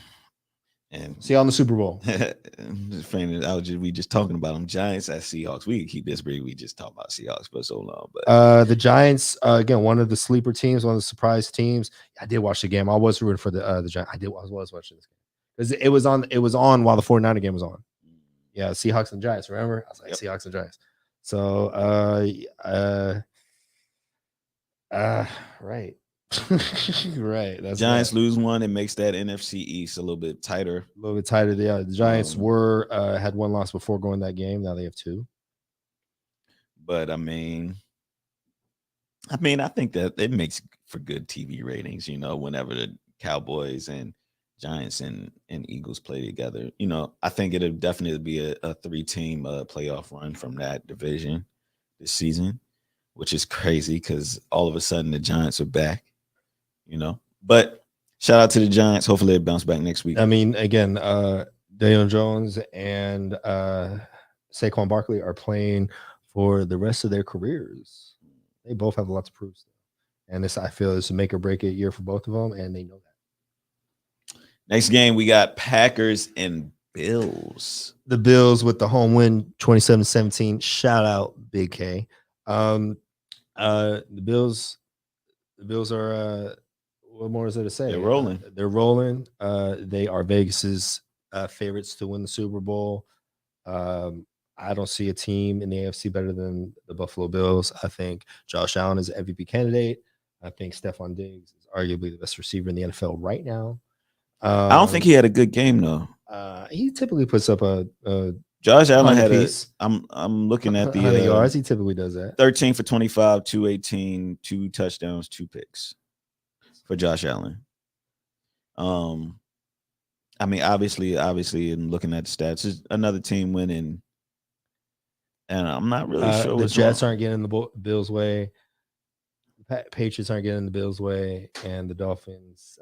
And See you on the Super Bowl. we just talking about them Giants at Seahawks. We keep this brief. We just talk about Seahawks for so long. But The Giants, again, one of the sleeper teams, one of the surprise teams. I did watch the game. I was rooting for the Giants. I was watching this game because it was on. It was on while the 49er game was on. Yeah, Seahawks and Giants. Remember, I was like Seahawks and Giants. So, right. Right. That's Giants lose one. It makes that NFC East a little bit tighter. A little bit tighter. Yeah, the Giants had one loss before going that game. Now they have 2. But I think that it makes for good TV ratings. Whenever the Cowboys and Giants and Eagles play together, I think it'll definitely be a 3-team playoff run from that division this season, which is crazy because all of a sudden the Giants are back. But shout out to the Giants. Hopefully they bounce back next week. I mean, again, Daniel Jones and Saquon Barkley are playing for the rest of their careers. They both have a lot to prove still. And I feel it's a make or break it year for both of them, and they know that. Next game, we got Packers and Bills. The Bills with the home win, 27-17. Shout out Big K. The Bills are what more is there to say? They're rolling. They are Vegas's favorites to win the Super Bowl. I don't see a team in the AFC better than the Buffalo Bills. I think Josh Allen is an MVP candidate. I think Stephon Diggs is arguably the best receiver in the NFL right now. I don't think he had a good game though. He typically puts up a Josh Allen had piece. I'm looking at the 100 yards. He typically does that. 13 for 25, 218, 2 touchdowns, 2 picks for Josh Allen. I mean, obviously, in looking at the stats, it's another team winning, and I'm not really sure. The Jets aren't getting the Bills' way. Patriots aren't getting the Bills' way, and the Dolphins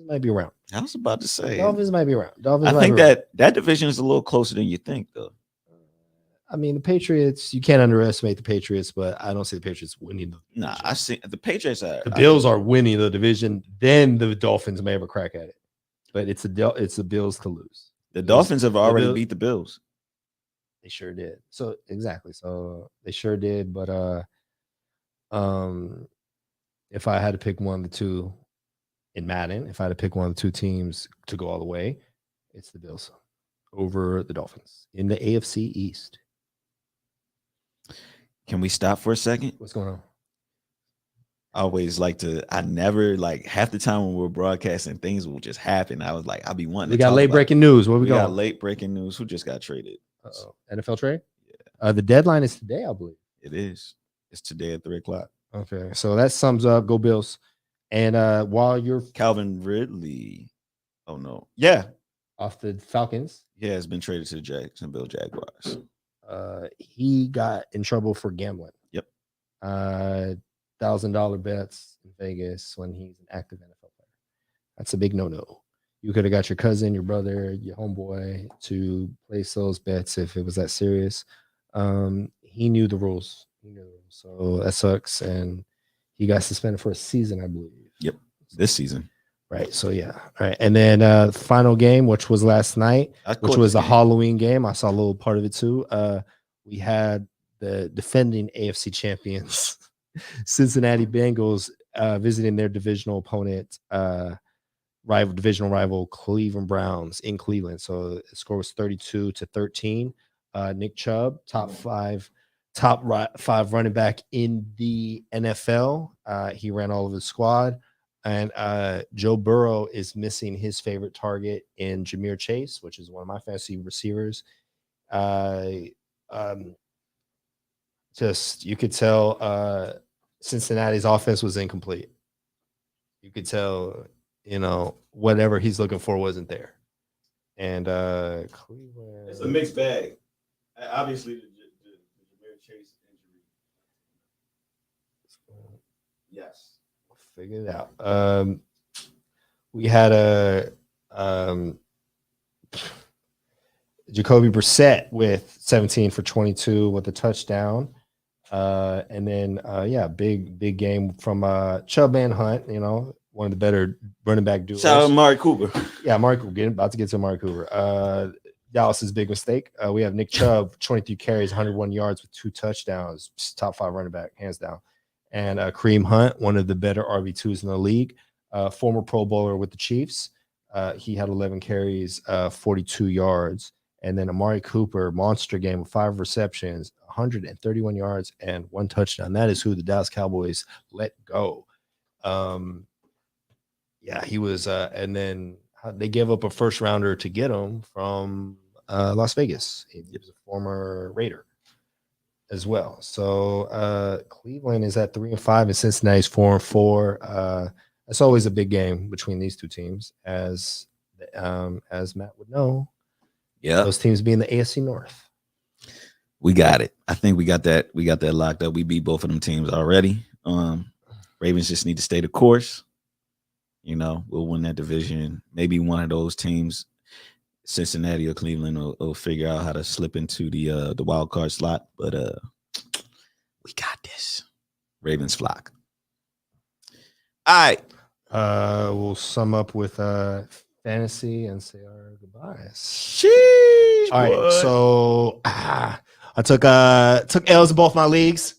might be around. I was about to say Dolphins might be around. I think that division is a little closer than you think, though. I mean, the Patriots, you can't underestimate the Patriots, but I don't see the Patriots winning the division. Nah, I see the Patriots are. The Bills are winning the division. Then the Dolphins may have a crack at it, but it's the Bills to lose. The Dolphins have already beat the Bills. They sure did. So exactly. So they sure did. But if I had to pick one of the two in Madden, if I had to pick one of the two teams to go all the way, it's the Bills over the Dolphins in the AFC East. Can we stop for a second? What's going on? I never half the time when we're broadcasting, things will just happen. I was like, I'll be wanting. We got late breaking news. Where we got late breaking news. Who just got traded? NFL trade? Yeah. The deadline is today, I believe. It is. It's today at 3:00. Okay, so that sums up. Go Bills. And while you're Calvin Ridley, oh no, yeah, off the Falcons, yeah, has been traded to the Jacksonville Jaguars. He got in trouble for gambling. Yep. $1,000 bets in Vegas when he's an active NFL player. That's a big no-no. You could have got your cousin, your brother, your homeboy to place those bets if it was that serious. He knew the rules. So that sucks. And he got suspended for a season, I believe. Yep. This season. Right. So, yeah. All right. And then final game, which was last night, which was a Halloween game. I saw a little part of it too. We had the defending AFC champions, Cincinnati Bengals, visiting their divisional opponent, divisional rival Cleveland Browns in Cleveland. So the score was 32-13. Nick Chubb, top five running back in the NFL. He ran all of his squad. And Joe Burrow is missing his favorite target in Ja'Marr Chase, which is one of my fantasy receivers. Just you could tell Cincinnati's offense was incomplete. You could tell, whatever he's looking for wasn't there. And Cleveland, it's a mixed bag. Obviously, the Ja'Marr Chase injury. Yes. Figure it out. We had Jacoby Brissett with 17 for 22 with a touchdown. And then big game from Chubb and Hunt, one of the better running back duos. Shout out Amari Cooper. Yeah, Amari Cooper. About to get to Amari Cooper. Dallas's big mistake. We have Nick Chubb, 23 carries, 101 yards with 2 touchdowns. Top 5 running back, hands down. And Kareem Hunt, one of the better RB2s in the league. Former Pro Bowler with the Chiefs. He had 11 carries, 42 yards. And then Amari Cooper, monster game with 5 receptions, 131 yards, and 1 touchdown. That is who the Dallas Cowboys let go. He was, and then they gave up a first rounder to get him from Las Vegas. He was a former Raider as well. So Cleveland is at 3-5, and Cincinnati's 4-4. It's always a big game between these two teams, as Matt would know. Yeah, those teams being the AFC North. We got it. I think we got that. We got that locked up. We beat both of them teams already. Ravens just need to stay the course. We'll win that division. Maybe one of those teams, Cincinnati or Cleveland, will figure out how to slip into the wild card slot. But we got this. Ravens flock. All right. We'll sum up with fantasy and say our goodbyes. Sheesh, all right, so I took L's in both my leagues.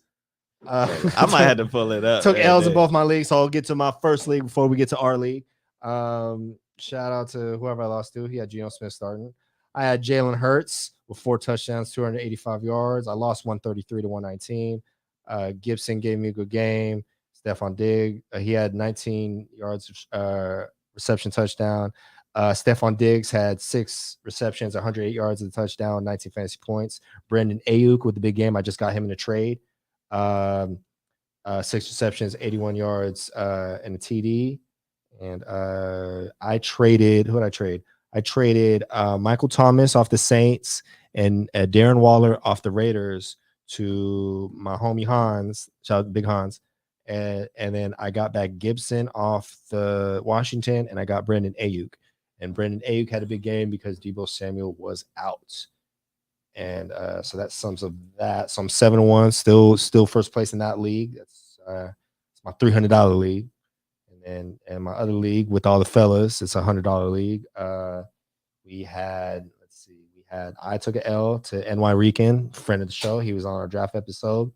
I might have to pull it up. Took L's in both my leagues, so I'll get to my first league before we get to our league. Shout out to whoever I lost to. He had Geno Smith starting. I had Jalen Hurts with 4 touchdowns, 285 yards. I lost 133 to 119. Gibson gave me a good game. Stephon Diggs, he had 19 yards reception touchdown. Stephon Diggs had 6 receptions, 108 yards of the touchdown, 19 fantasy points. Brandon Ayuk with the big game. I just got him in a trade. 6 receptions, 81 yards, and a TD. And I traded. Who did I trade? I traded Michael Thomas off the Saints and Darren Waller off the Raiders to my homie Hans. Shout out Big Hans. And then I got back Gibson off the Washington, and I got Brandon Ayuk. And Brandon Ayuk had a big game because Deebo Samuel was out. And so that sums up that. So I'm 7-1, still first place in that league. That's it's my $300 league. And my other league with all the fellas, it's a $100 league. I took an L to NY Rican, friend of the show. He was on our draft episode.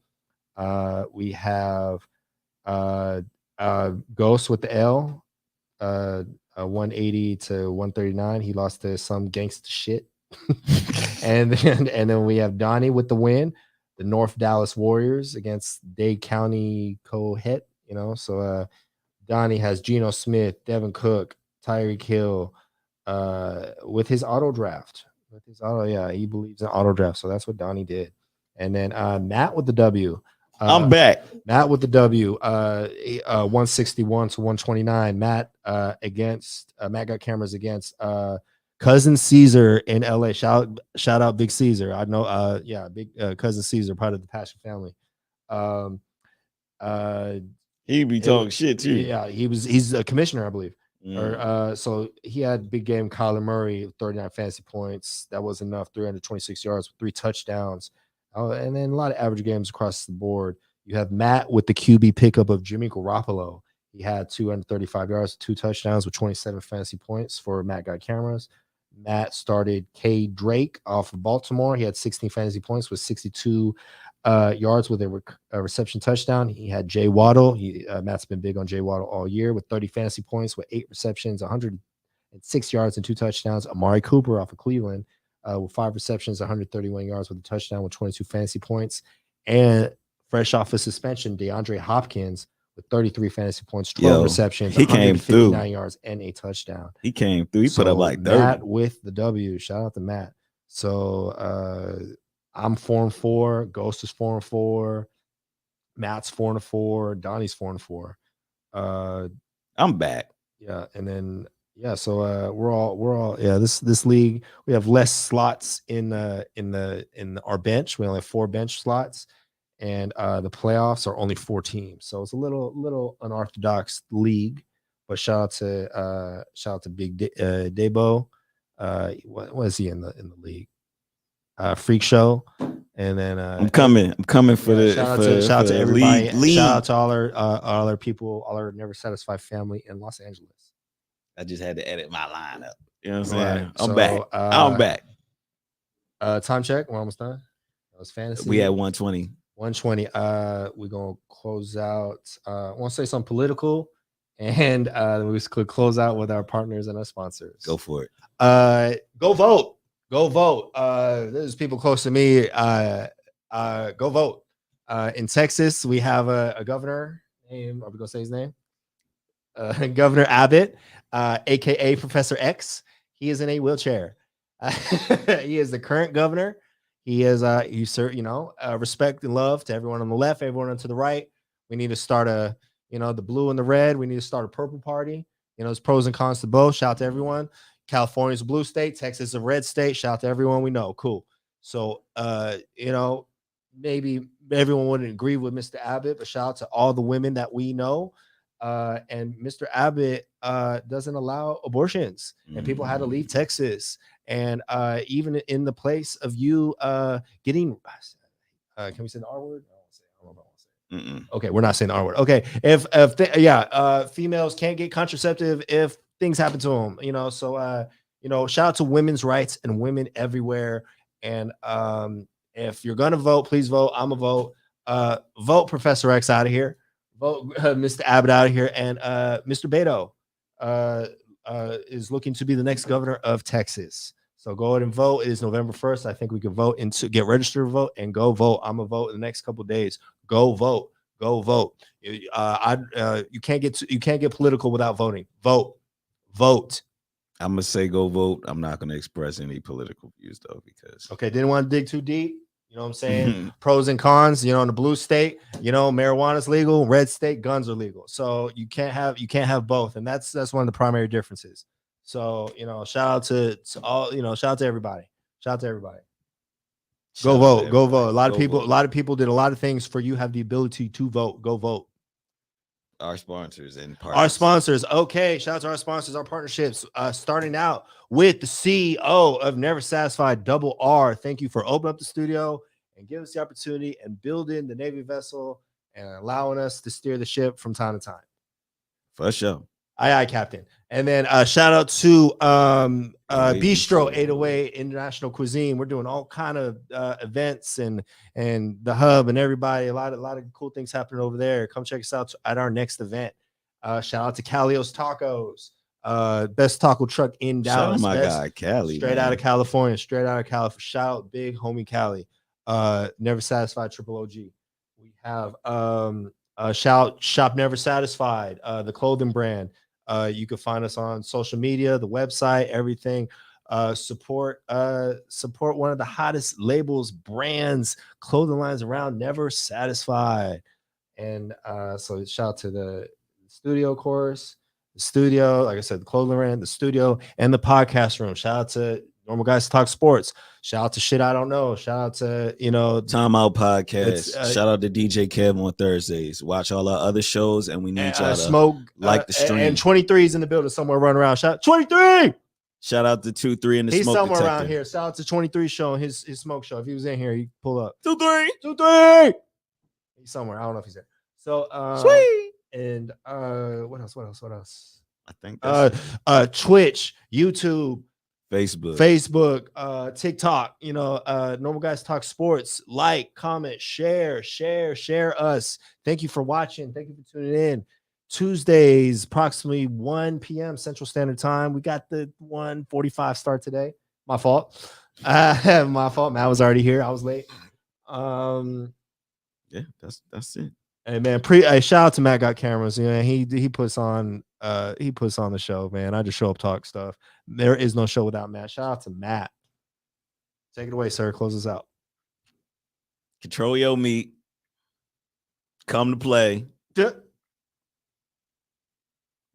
We have Ghost with the L, 180 to 139. He lost to some gangsta shit. and then we have Donnie with the win, the North Dallas Warriors against Dade County Cohet. So Donnie has Geno Smith, Devin Cook, Tyreek Hill, with his auto draft. He believes in auto draft. So that's what Donnie did. And then Matt with the W. I'm back. Matt with the W. 161 to 129. Matt Matt got cameras against Cousin Caesar in LA. Shout out Big Caesar. I know. Big Cousin Caesar, part of the Passion family. He be talking shit too. Yeah, he's a commissioner, I believe. So he had big game. Kyler Murray, 39 fantasy points. That was enough. 326 yards, 3 touchdowns, and then a lot of average games across the board. You have Matt with the QB pickup of Jimmy Garoppolo. He had 235 yards, 2 touchdowns with 27 fantasy points for Matt Got Cameras. Matt started K. Drake off of Baltimore. He had 16 fantasy points with 62 yards with a reception touchdown. He had Jay Waddle. Matt's been big on Jay Waddle all year with 30 fantasy points with 8 receptions, 106 yards and 2 touchdowns. Amari Cooper off of Cleveland with 5 receptions, 131 yards with a touchdown with 22 fantasy points. And fresh off of suspension, DeAndre Hopkins with 33 fantasy points, 12 receptions, he came through, yards and a touchdown. He came through. He put up like 30. Matt with the W. Shout out to Matt. So I'm 4-4. Ghost is 4-4. Matt's 4-4. Donnie's 4-4. I'm back. Yeah, and then so we're all this league, we have less slots in our bench. We only have 4 bench slots, and the playoffs are only 4 teams. So it's a little unorthodox league. But shout out to Big Debo. What is he in the league? Freak Show. And then I'm coming for the shout out to everybody. league. Shout out to all our people, all our Never Satisfied family in Los Angeles. I just had to edit my lineup. You know what I'm Right. saying? I'm back. I'm back. Time check. We're almost done. That was fantasy. We had 120. 120. We're gonna close out. I want to say something political, and we could close out with our partners and our sponsors. Go for it. Go vote. Go vote. There's people close to me. Go vote. In Texas, we have a governor name. Are we gonna say his name? Governor Abbott, aka Professor X. He is in a wheelchair. He is the current governor. He is respect and love to everyone on the left, everyone to the right. We need to start the blue and the red. We need to start a purple party. There's pros and cons to both. Shout out to everyone. California's a blue state, Texas is a red state. Shout out to everyone we know. Cool. So maybe everyone wouldn't agree with Mr. Abbott, but shout out to all the women that we know. And Mr. Abbott doesn't allow abortions, and people had to leave Texas. And even in the place of you getting, can we say the R word? I don't know if I want to say it. Okay, we're not saying the R word. Okay, if females can't get contraceptive if things happen to them, So shout out to women's rights and women everywhere. And if you're gonna vote, please vote. I'm a vote. Vote Professor X out of here. Vote Mr. Abbott out of here, and Mr. Beto is looking to be the next governor of Texas. So go ahead and vote. It is November 1st. I think we can vote and get registered to vote and go vote. I'm gonna vote in the next couple of days. Go vote. Go vote. You can't get political without voting. Vote. I'm gonna say go vote. I'm not gonna express any political views though, because didn't want to dig too deep. You know what I'm saying? Pros and cons. In the blue state, marijuana's legal. Red state, guns are legal. So you can't have both, and that's one of the primary differences. So shout out to all. Shout out to everybody. Go vote. Go vote. A lot of people did a lot of things for you. Have the ability to vote. Go vote. Our sponsors and partners. Our sponsors. Okay, shout out to our sponsors, our partnerships. Starting out with the CEO of Never Satisfied, Double R. Thank you for opening up the studio and giving us the opportunity and building the Navy vessel and allowing us to steer the ship from time to time. For sure. Aye, Captain. And then shout out to Bistro 808 International Cuisine. We're doing all kind of events and the hub and everybody. A lot of cool things happening over there. Come check us out at our next event. Shout out to Calios Tacos, best taco truck in Dallas. Shout out my guy Cali, straight out of California. Shout out big homie Cali. Never Satisfied Triple OG. We have Shop Never Satisfied, the clothing brand. You can find us on social media, the website, everything. Support one of the hottest labels, brands, clothing lines around. Never Satisfied. And so shout out to the studio course, the studio, like I said, the clothing brand, the studio, and the podcast room. Shout out to Normal Guys Talk Sports. Shout out to Shit I Don't Know. Shout out to Time Out Podcast. Shout out to DJ Kev on Thursdays. Watch all our other shows, and we need y'all to smoke like the stream. And 23 is in the building somewhere running around. Shout 23. Shout out to 23 in the He's smoke somewhere detector. around here. Shout out to 23 showing his smoke show. If he was in here, he'd pull up. 23. He's somewhere. I don't know if he's there. So sweet. And what else? I think that's Twitch, YouTube, Facebook, TikTok, Normal Guys Talk Sports. Like, comment, share us. Thank you for watching. Thank you for tuning in. Tuesdays, approximately 1 p.m. Central Standard Time. We got the 1:45 start today. My fault. My fault. Matt was already here. I was late. Yeah, that's it. Hey man, shout out to Matt Got Cameras. He puts on the show, man. I just show up, talk stuff. There is no show without Matt. Shout out to Matt. Take it away, sir. Close us out. Control your meat. Come to play. Yeah.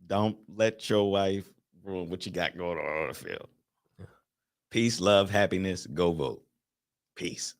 Don't let your wife ruin what you got going on the field. Peace, love, happiness. Go vote. Peace.